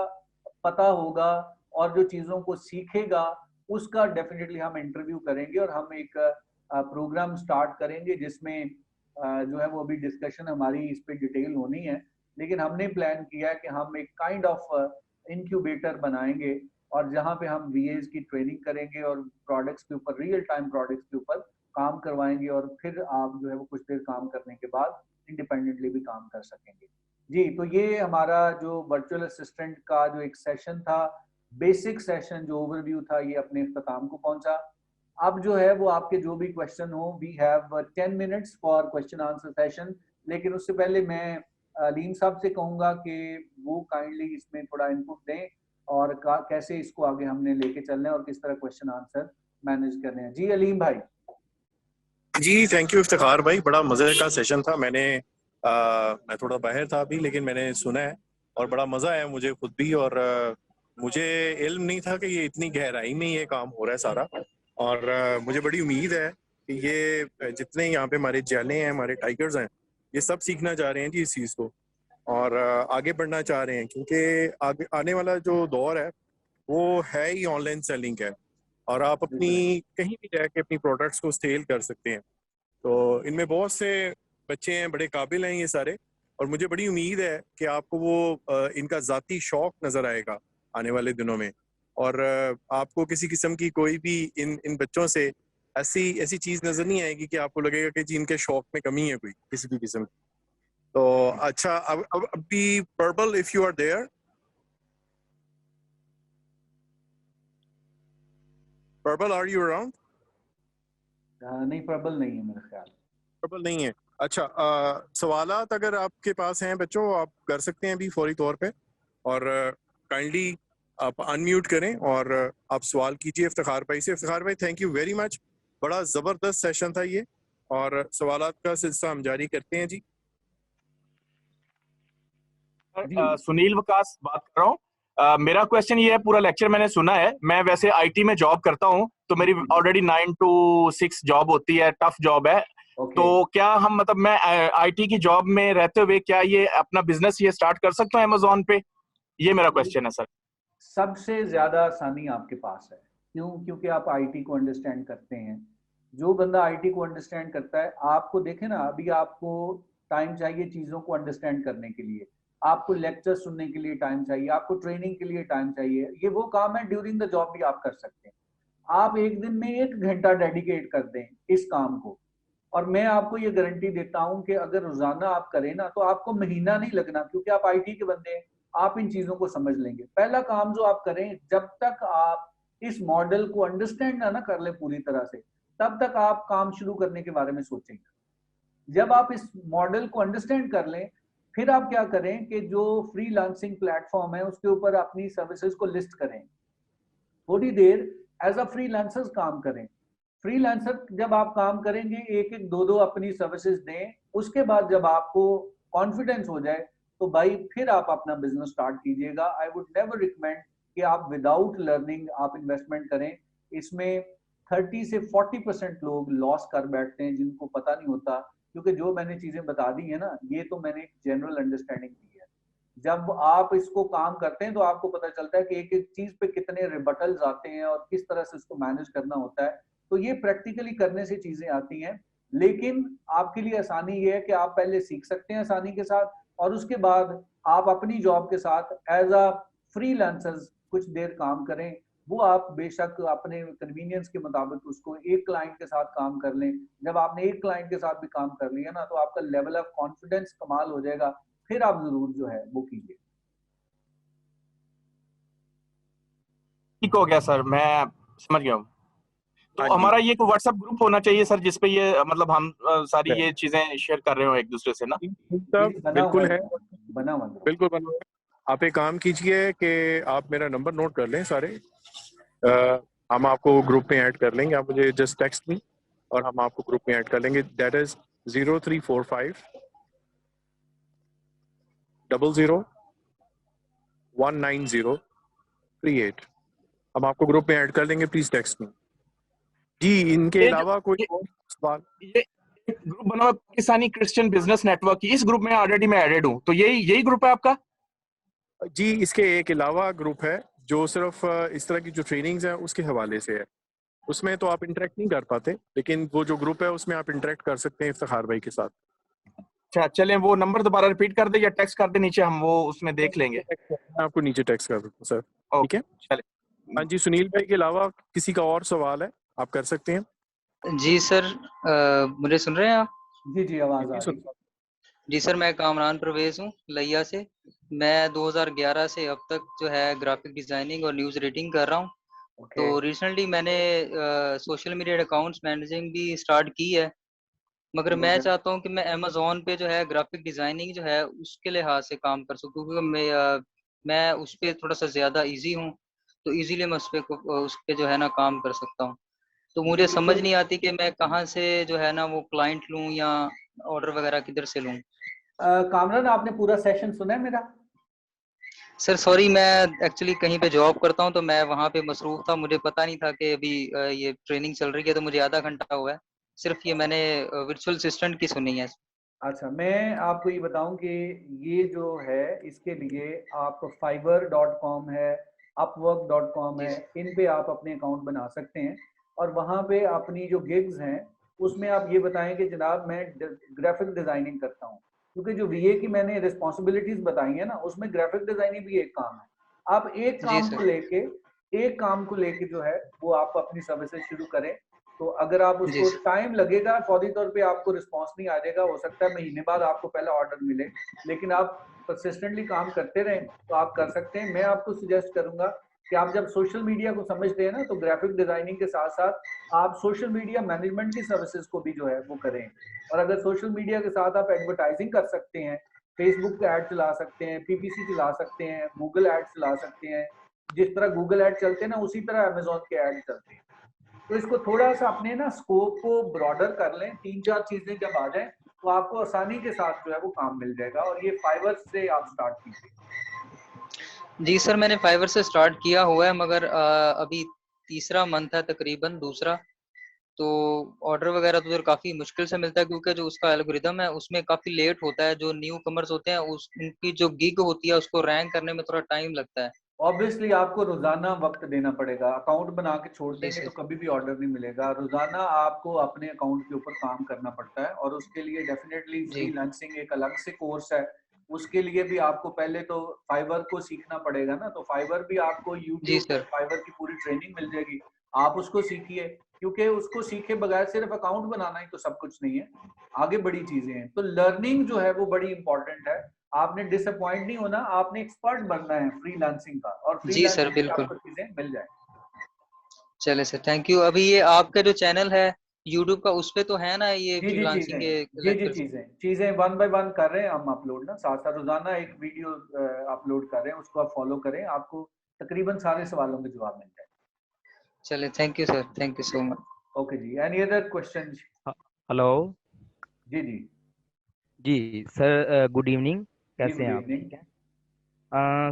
पता होगा और जो चीजों को सीखेगा, उसका डेफिनेटली हम इंटरव्यू करेंगे और हम एक प्रोग्राम स्टार्ट करेंगे जिसमें जो है वो अभी डिस्कशन हमारी इस पे डिटेल होनी है। लेकिन हमने प्लान किया है कि हम एक काइंड ऑफ इंक्यूबेटर बनाएंगे और जहाँ पे हम वीएस की ट्रेनिंग करेंगे और प्रोडक्ट्स के ऊपर, रियल टाइम प्रोडक्ट्स के ऊपर काम करवाएंगे, और फिर आप जो है वो कुछ देर काम करने के बाद इंडिपेंडेंटली भी काम कर सकेंगे। जी, तो ये हमारा जो वर्चुअल असिस्टेंट का जो एक सेशन था, बेसिक सेशन जो ओवरव्यू था, ये अपने इख्तिताम को पहुंचा। अब जो है वो आपके जो भी क्वेश्चन हो, we have 10 minutes for question answer session. लेकिन उससे पहले मैं अलीम साहब से कहूँगा कि वो काइंडली इसमें थोड़ा इनपुट दें और कैसे इसको आगे हमने लेके चलना है और किस तरह क्वेश्चन आंसर मैनेज करने हैं। जी अलीम भाई। जी थैंक यू इफ्तिखार भाई, बड़ा मज़े का सेशन था। मैं थोड़ा बाहर था अभी, लेकिन मैंने सुना है और बड़ा मज़ा आया मुझे खुद भी। और मुझे इल्म नहीं था कि ये इतनी गहराई में ये काम हो रहा है सारा। और मुझे बड़ी उम्मीद है कि ये जितने यहाँ पे हमारे जैले हैं, हमारे टाइगर्स हैं, ये सब सीखना चाह रहे हैं जी इस चीज़ को और आगे बढ़ना चाह रहे हैं, क्योंकि आगे आने वाला जो दौर है वो है ही ऑनलाइन सेलिंग है और आप अपनी कहीं भी जाके अपनी प्रोडक्ट्स को सेल कर सकते हैं। तो इनमें बहुत से बच्चे हैं, बड़े काबिल हैं ये सारे, और मुझे बड़ी उम्मीद है कि आपको वो इनका ज़ाती शौक नज़र आएगा आने वाले दिनों में। और आपको किसी किस्म की कोई भी इन बच्चों से ऐसी चीज़ नज़र नहीं आएगी कि आपको लगेगा कि जी इनके शौक में कमी है कोई किसी भी किस्म की। तो अच्छा, अब अभी purple, if you are there, purple are you around? नहीं, पर्पल नहीं है मेरा ख्याल। पर्पल नहीं है, अच्छा। सवालात अगर आपके पास हैं बच्चों, आप कर सकते हैं अभी फौरी तौर पे, और काइंडली आप अनम्यूट करें और आप सवाल कीजिए इफ्तिखार भाई से। इफ्तिखार भाई, थैंक यू वेरी मच बड़ा जबरदस्त सेशन था ये, और सवालात का सिलसिला हम जारी करते हैं जी। सुनील वकास बात कर रहा हूँ। मेरा क्वेश्चन ये है, पूरा लेक्चर मैंने सुना है, मैं वैसे आईटी में जॉब करता हूँ, तो मेरी ऑलरेडी 9 to 6 जॉब होती है, टफ जॉब है। तो क्या हम, मतलब मैं आईटी की जॉब में रहते हुए क्या ये अपना बिजनेस ये स्टार्ट कर सकता हूँ अमेज़न पे? ये मेरा क्वेश्चन है सर। सबसे ज्यादा आसानी आपके पास है। क्यों? क्योंकि आप आईटी को अंडरस्टैंड करते हैं। जो बंदा आईटी को अंडरस्टैंड करता है, आपको देखे ना, अभी आपको टाइम चाहिए चीजों को अंडरस्टैंड करने के लिए, आपको लेक्चर सुनने के लिए टाइम चाहिए, आपको ट्रेनिंग के लिए टाइम चाहिए। ये वो काम है ड्यूरिंग द जॉब भी आप कर सकते हैं। आप एक दिन में 1 घंटा डेडिकेट कर दें इस काम को, और मैं आपको ये गारंटी देता हूं कि अगर रोजाना आप करें ना, तो आपको महीना नहीं लगना, क्योंकि आप आईटी के बंदे हैं, आप इन चीजों को समझ लेंगे। पहला काम जो आप करें, जब तक आप इस मॉडल को अंडरस्टैंड ना कर ले पूरी तरह से, तब तक आप काम शुरू करने के बारे में सोचेंगे। जब आप इस मॉडल को अंडरस्टैंड कर लें, फिर आप क्या करें कि जो फ्रीलांसिंग प्लेटफॉर्म है उसके ऊपर अपनी सर्विसेज को लिस्ट करें, थोड़ी देर एज अ फ्रीलांसर्स काम करें। फ्रीलांसर जब आप काम करेंगे, एक एक दो दो अपनी सर्विसेज दें, उसके बाद जब आपको कॉन्फिडेंस हो जाए, तो भाई फिर आप अपना बिजनेस स्टार्ट कीजिएगा। आई वुड नेवर रिकमेंड कि आप विदाउट लर्निंग आप इन्वेस्टमेंट करें। इसमें 30 से 40% लोग लॉस कर बैठते हैं, जिनको पता नहीं होता। क्योंकि जो मैंने चीजें बता दी है ना, ये तो मैंने जनरल अंडरस्टैंडिंग दी है। जब आप इसको काम करते हैं तो आपको पता चलता है कि एक एक चीज पे कितने रिबटल्स आते हैं और किस तरह से इसको मैनेज करना होता है। तो ये प्रैक्टिकली करने से चीजें आती हैं। लेकिन आपके लिए आसानी ये है कि आप पहले सीख सकते हैं आसानी के साथ, और उसके बाद आप अपनी जॉब के साथ एज अ फ्रीलांसर्स कुछ देर काम करें। वो आप बेशक अपने कन्वीनियंस के मुताबिक उसको एक क्लाइंट के साथ काम कर लें। जब आपने एक क्लाइंट के साथ भी काम कर लिया ना, तो आपका लेवल ऑफ कॉन्फिडेंस कमाल हो जाएगा। फिर आप जरूर जो है वो कीजिए। ठीक हो गया सर, मैं समझ गया हूँ। तो हमारा ये कोई व्हाट्सएप ग्रुप होना चाहिए सर, जिसपे ये मतलब हम सारी ये चीजें शेयर कर रहे हो एक दूसरे से ना? बिल्कुल है, बना हुआ बिल्कुल बना हुआ है। आप एक काम कीजिए कि आप मेरा नंबर नोट कर लें सारे, हम आपको ग्रुप में ऐड कर लेंगे। आप मुझे जस्ट टेक्स्ट मी और हम आपको ग्रुप में ऐड कर लेंगे। That is 0345 00 19038। हम आपको ग्रुप में ऐड कर लेंगे, प्लीज टेक्स्ट मी जी। इनके अलावा कोई और सवाल? ये ग्रुप बना हुआ पाकिस्तानी क्रिश्चियन बिजनेस नेटवर्क की, इस ग्रुप में ऑलरेडी मैं एडेड हूँ, तो यही ग्रुप है आपका? जी, इसके एक अलावा ग्रुप है जो सिर्फ इस तरह की जो ट्रेनिंग्स हैं उसके हवाले से है। उसमें तो आप इंटरेक्ट नहीं कर पाते, लेकिन वो जो ग्रुप है उसमें आप इंटरेक्ट कर सकते हैं इफ्तिखार भाई के साथ। अच्छा, चलें वो नंबर दोबारा रिपीट कर दे या टेक्स्ट कर दे नीचे, हम वो उसमें देख लेंगे। मैं आपको नीचे टेक्स्ट कर दूँ सर, ठीक है? चले। हाँ जी, सुनील भाई के अलावा किसी का और सवाल है, आप कर सकते हैं। जी सर, मुझे सुन रहे हैं आप? जी जी, आवाज आ रही है। जी सर, मैं कामरान परवेज हूँ लिया से। मैं 2011 से अब तक जो है ग्राफिक डिजाइनिंग और न्यूज़ रीडिंग कर रहा हूँ। तो रिसेंटली मैंने सोशल मीडिया अकाउंट्स मैनेजिंग भी स्टार्ट की है, मगर मैं चाहता हूँ कि मैं अमेज़न पे जो है ग्राफिक डिजाइनिंग जो है उसके लिहाज से काम कर सकूँ, क्योंकि मैं उस पर थोड़ा सा ज़्यादा ईजी हूँ, तो ईजीली मैं उस पर जो है ना काम कर सकता हूँ। तो मुझे समझ नहीं आती कि मैं कहाँ से जो है ना वो क्लाइंट लूँ या ऑर्डर वगैरह किधर से लूँ। कामरान, आपने पूरा सेशन सुना है मेरा? सर सॉरी, मैं एक्चुअली कहीं पे जॉब करता हूँ, तो मैं वहाँ पे मसरूफ था, मुझे पता नहीं था कि अभी ये ट्रेनिंग चल रही है, तो मुझे आधा घंटा हुआ है। सिर्फ ये मैंने वर्चुअल असिस्टेंट की सुनी है। अच्छा, मैं आपको ये बताऊं कि ये जो है, इसके लिए आप fiverr.com है, upwork.com है, इन पे आप अपने अकाउंट बना सकते हैं। और वहाँ पे अपनी जो गिग्स हैं उसमें आप ये बताएं कि जनाब मैं ग्राफिक डिजाइनिंग करता हूँ, क्योंकि जो वीए की मैंने रिस्पॉन्सिबिलिटीज बताई है ना, उसमें ग्राफिक डिजाइनिंग भी एक काम है। आप एक काम को लेके जो है वो आप अपनी सर्विसेज शुरू करें। तो अगर आप उसको टाइम लगेगा, फौरी तौर पे आपको रिस्पांस नहीं आ जाएगा, हो सकता है महीने बाद आपको पहला ऑर्डर मिले, लेकिन आप कंसिस्टेंटली काम करते रहें तो आप कर सकते हैं। मैं आपको सजेस्ट करूंगा कि आप जब सोशल मीडिया को समझते हैं ना, तो ग्राफिक डिजाइनिंग के साथ साथ आप सोशल मीडिया मैनेजमेंट की सर्विसेज को भी जो है वो करें। और अगर सोशल मीडिया के साथ आप एडवर्टाइजिंग कर सकते हैं, फेसबुक पे ऐड चला सकते हैं, पीपीसी चला सकते हैं, गूगल ऐड चला सकते हैं। जिस तरह गूगल ऐड चलते हैं ना, उसी तरह अमेज़न के ऐड चलते हैं। तो इसको थोड़ा सा अपने ना स्कोप को ब्रॉडर कर लें, 3-4 चीजें जब आ जाए तो आपको आसानी के साथ जो है वो काम मिल जाएगा। और ये फाइवर से आप स्टार्ट कीजिए। जी सर, मैंने फाइवर से स्टार्ट किया हुआ है, मगर अभी तीसरा मंथ है तकरीबन, दूसरा। तो ऑर्डर वगैरह तो काफी मुश्किल से मिलता है, क्योंकि जो उसका एल्गोरिदम है उसमें काफी लेट होता है। जो न्यू कमर्स होते हैं उनकी जो गिग होती है उसको रैंक करने में थोड़ा टाइम लगता है। ऑब्वियसली आपको रोजाना वक्त देना पड़ेगा। अकाउंट बना के छोड़ जी देंगे तो सर। कभी भी ऑर्डर नहीं मिलेगा। रोजाना आपको अपने अकाउंट के ऊपर काम करना पड़ता है, और उसके लिए डेफिनेटली जी फ्रीलांसिंग एक अलग से कोर्स है। उसके लिए भी आपको पहले तो फाइवर को सीखना पड़ेगा ना, तो फाइवर भी आपको जी यूट्यूब पे सर। फाइवर की पूरी ट्रेनिंग मिल जाएगी। आप उसको सीखिए, क्योंकि उसको सीखे बगैर सिर्फ अकाउंट बनाना ही तो सब कुछ नहीं है, आगे बड़ी चीजें हैं। तो लर्निंग जो है वो बड़ी इंपॉर्टेंट है। आपने डिसअपॉइंट नहीं होना, आपने एक्सपर्ट बनना है फ्रीलांसिंग का, और जी सर, फ्रीलांसिंग से बिल्कुल। आपको चीजें मिल जाए। चले सर, थैंक यू। अभी ये आपका जो चैनल है यूट्यूब का, उस पे तो है ना ये जी जी फ्रीलांसिंग चीजें, के जी लेक्चर्स? चीजें चीजें 1 बाय 1 कर रहे हैं हम अपलोड ना, साथ साथ रोजाना एक वीडियो अपलोड कर रहे हैं, उसको आप फॉलो करें, आपको तकरीबन सारे सवालों के जवाब मिल जाए। चले, thank you sir, thank you so much. Okay जी, एनी अदर क्वेश्चन? हेलो जी जी जी सर, गुड इवनिंग। जी, कैसे गुड हैं आप? इवनिंग। ठीक है।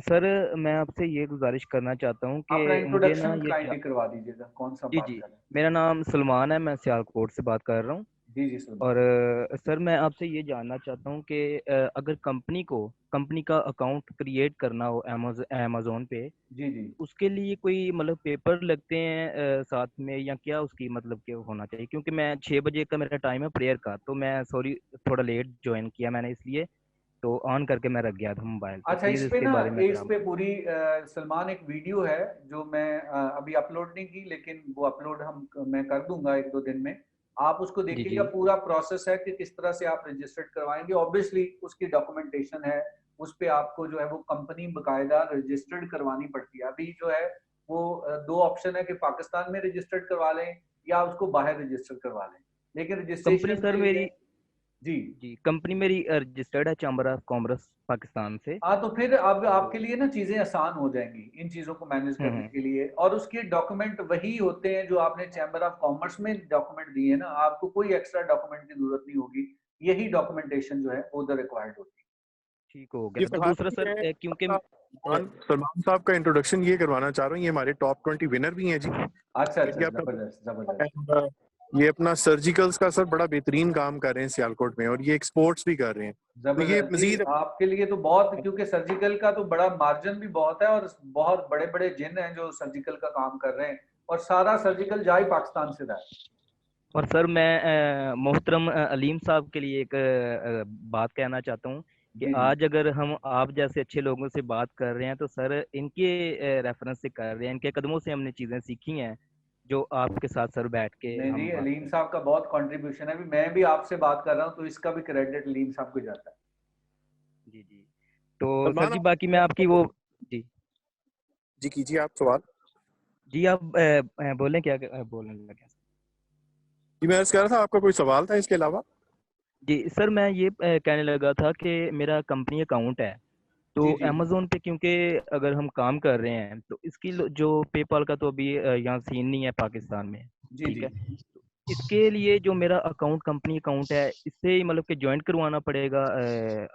सर, मैं आपसे ये गुजारिश करना चाहता हूँ अपना कि मुझे ना इंट्रोडक्शन ये काइंडली करवा दीजिएगा, कौन सा जी बात जी, कर रहे हैं? मेरा नाम सलमान है, मैं सियालकोट से बात कर रहा हूँ। जी जी सलमान। और सर, मैं आपसे ये जानना चाहता हूँ कि अगर कंपनी का अकाउंट क्रिएट करना हो अमेज़ोन पे, जी जी, उसके लिए कोई मतलब पेपर लगते हैं साथ में, या क्या उसकी मतलब क्या होना चाहिए? क्योंकि मैं 6 बजे का मेरा टाइम है प्रेयर का, तो मैं सॉरी थोड़ा लेट ज्वाइन किया मैंने, इसलिए तो ऑन करके मैं रख गया था मोबाइल, तो अच्छा, प्लीज़ इस पे इसके ना, बारे में अगर इस आप पे पूरी सलमान एक वीडियो है जो मैं अभी अपलोड नहीं की, लेकिन वो अपलोड मैं कर दूंगा 1-2 दिन में। आप उसको जी देखिएगा, जी पूरा प्रोसेस है कि किस तरह से आप रजिस्टर्ड करवाएंगे। ऑब्वियसली उसकी डॉक्यूमेंटेशन है, उस पे आपको जो है वो कंपनी बकायदा रजिस्टर्ड करवानी पड़ती है। अभी जो है वो 2 ऑप्शन है कि पाकिस्तान में रजिस्टर्ड करवा लें या उसको बाहर रजिस्टर करवा लें, लेकिन कंपनी रजिस्ट्रेशन सर के लिए मेरी जी। जी, कंपनी मेरी रजिस्टर्ड है चैम्बर ऑफ कॉमर्स पाकिस्तान से। हाँ, तो फिर अब तो आपके लिए ना चीजें आसान हो जाएंगी इन चीजों को मैनेज करने हम्म, के लिए। और उसके डॉक्यूमेंट वही होते हैं जो आपने चैम्बर ऑफ कॉमर्स में डॉक्यूमेंट दिए ना, आपको कोई एक्स्ट्रा डॉक्यूमेंट की जरूरत नहीं होगी। यही डॉक्यूमेंटेशन जो है वो उधर रिक्वायर्ड होती है। ठीक हो ये गया। तो फरहाद दूसरा भाई, सर, मैं क्योंकि अपना सलमान साहब का इंट्रोडक्शन ये करवाना चाह रहा हूँ। ये हमारे टॉप 20 विनर भी हैं जी। अच्छा अच्छा, ये आपका जबरदस्त जबरदस्त। And, ये अपना सर्जिकल्स का सर बड़ा बेहतरीन काम कर रहे हैं सियालकोट में, और ये एक्सपोर्ट्स भी कर रहे हैं। तो ये जबरदस्त जी, मजीद आपके लिए तो बहुत, क्योंकि सर्जिकल का तो बड़ा मार्जिन भी बहुत है, और बहुत बड़े बड़े जिन हैं जो सर्जिकल का काम कर रहे हैं, और सारा सर्जिकल जा ही पाकिस्तान से रहा है। और सर, मैं मोहतरम अलीम साहब के लिए एक बात कहना चाहता हूँ कि जी जी, आज अगर हम आप जैसे अच्छे लोगों से बात कर रहे हैं, तो सर इनके रेफरेंस से कर रहे हैं, इनके कदमों से हमने चीज़ें सीखी हैं, जो आपके साथ सर बैठ के नहीं जी, हम बात अलीम कर। साहब का बहुत कंट्रीब्यूशन है। अभी मैं भी आपसे बात कर रहा हूँ तो इसका भी क्रेडिट अलीम साहब को जाता है। जी जी। तो सर सलमान जी, बाकी मैं आपकी वो जी जी कीजिए आप सवाल। जी, आप बोलें, क्या बोलने लगे? जी मैं अर्ज कह रहा था, आपका कोई सवाल था इसके अलावा? जी सर, मैं ये कहने लगा था कि मेरा कंपनी अकाउंट है, तो जी जी अमेजोन पे क्योंकि अगर हम काम कर रहे हैं, तो इसकी जो पेपाल का तो अभी यहाँ सीन नहीं है पाकिस्तान में। जी ठीक जी। है। तो इसके लिए जो मेरा अकाउंट, कंपनी अकाउंट है, इससे ही मतलब कि ज्वाइन करवाना पड़ेगा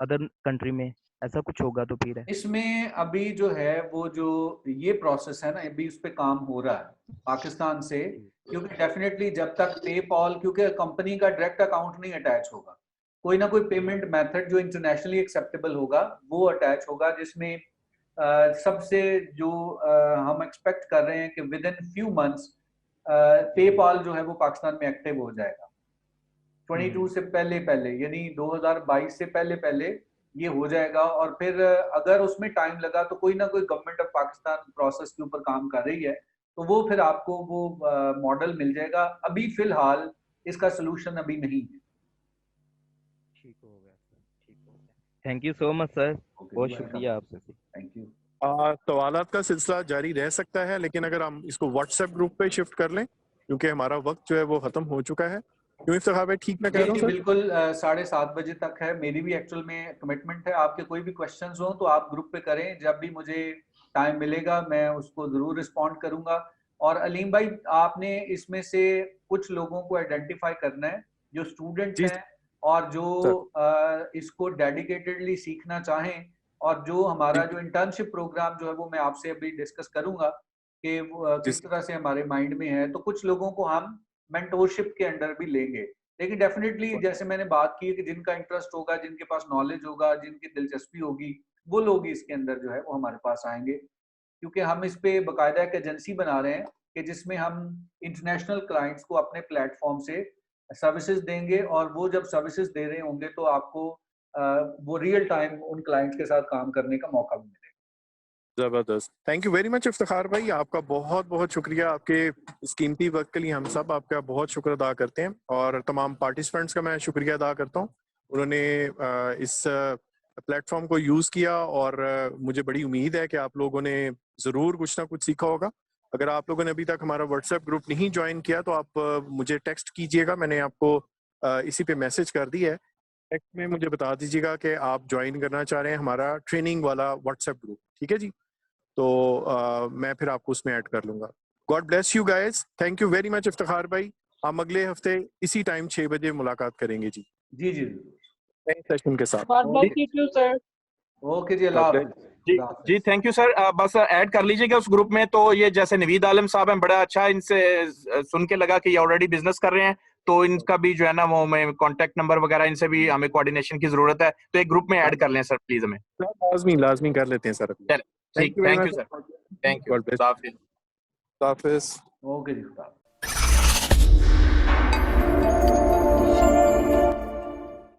अदर कंट्री में, ऐसा कुछ होगा तो फिर है? इसमें अभी जो है वो जो ये प्रोसेस है ना, अभी उस पे काम हो रहा है पाकिस्तान से। जी क्योंकि डेफिनेटली जब तक पेपॉल, क्योंकि कंपनी का डायरेक्ट अकाउंट नहीं अटैच होगा, कोई ना कोई पेमेंट मेथड जो इंटरनेशनली एक्सेप्टेबल होगा वो अटैच होगा, जिसमें सबसे जो हम एक्सपेक्ट कर रहे हैं कि with in few months PayPal जो है वो पाकिस्तान में एक्टिव हो जाएगा। 22 से पहले पहले, यानी 2022 से पहले पहले ये हो जाएगा। और फिर अगर उसमें टाइम लगा तो कोई ना कोई गवर्नमेंट ऑफ पाकिस्तान प्रोसेस के ऊपर काम कर रही है, तो वो फिर आपको वो मॉडल मिल जाएगा। अभी फिलहाल इसका सोल्यूशन अभी नहीं है। ठीक हो गया सर, ठीक हो गया। Thank you so much sir, okay जी, बहुत वेलकम, शुक्रिया आपसे। Thank you. सवालात का सिलसिला जारी रह सकता है, लेकिन अगर हम इसको व्हाट्सएप ग्रुप पे शिफ्ट कर लें, क्योंकि हमारा वक्त जो है वो खत्म हो चुका है। क्यों इफ्तिखार भाई, ठीक मैं कह जी रहा हूँ जी सर? बिल्कुल, 7:30 बजे तक है, मेरी भी एक्चुअल में कमिटमेंट है। आपके कोई भी क्वेश्चंस हो तो आप ग्रुप पे करें, जब भी मुझे टाइम मिलेगा मैं उसको जरूर रिस्पॉन्ड करूंगा। और अलीम भाई आपने इसमें से कुछ लोगों को आइडेंटिफाई करना है जो स्टूडेंट्स हैं और जो इसको डेडिकेटेडली सीखना चाहें, और जो हमारा जो इंटर्नशिप प्रोग्राम जो है वो मैं आपसे अभी डिस्कस करूंगा कि किस तरह से हमारे माइंड में है। तो कुछ लोगों को हम मेंटोरशिप के अंडर भी लेंगे, लेकिन डेफिनेटली जैसे मैंने बात की कि जिनका इंटरेस्ट होगा, जिनके पास नॉलेज होगा, जिनकी दिलचस्पी होगी, वो लोग इसके अंदर जो है वो हमारे पास आएंगे, क्योंकि हम इस पे बाकायदा एक एजेंसी बना रहे हैं कि जिसमें हम इंटरनेशनल क्लाइंट्स को अपने प्लेटफॉर्म से सर्विसेज देंगे, और वो जब सर्विसेज दे रहे होंगे तो आपको वो रियल टाइम उन क्लाइंट्स के साथ काम करने का मौका भी मिलेगा। जबरदस्त, thank you very much Iftikhar भाई, आपका बहुत बहुत शुक्रिया, आपके इस कीमती वक्त के लिए हम सब आपका बहुत शुक्र अदा करते हैं, और तमाम पार्टिसिपेंट्स का मैं शुक्रिया अदा करता हूँ, उन्होंने इस प्लेटफॉर्म को यूज़ किया, और मुझे बड़ी उम्मीद है कि आप लोगों ने ज़रूर कुछ ना कुछ सीखा होगा। अगर आप लोगों ने अभी तक हमारा व्हाट्सएप ग्रुप नहीं ज्वाइन किया तो आप मुझे टेक्स्ट कीजिएगा, मैंने आपको इसी पे मैसेज कर दी है, टेक्स्ट में मुझे बता दीजिएगा कि आप ज्वाइन करना चाह रहे हैं हमारा ट्रेनिंग वाला व्हाट्सएप ग्रुप, ठीक है जी? तो मैं फिर आपको उसमें ऐड कर लूंगा। God bless you guys, thank you very much Iftikhar भाई, हम अगले हफ्ते इसी टाइम 6 बजे मुलाकात करेंगे जी। जी जी नए सेशन के साथ। ओके जी, अल्लाह हाफ़िज़। जी थैंक यू सर, बस ऐड कर लीजिएगा उस ग्रुप में। तो ये जैसे नवीद आलम साहब हैं, बड़ा अच्छा इनसे सुन के लगा कि ये ऑलरेडी बिजनेस कर रहे हैं, तो इनका भी जो है ना वो हमें कांटेक्ट नंबर वगैरह इनसे भी हमें कोऑर्डिनेशन की जरूरत है, तो एक ग्रुप में ऐड कर लें सर प्लीज हमें। लाजमी कर लेते हैं sir. Thank you sir, thank you, God bless, हाफिज़। हाफिज़। ओके जी।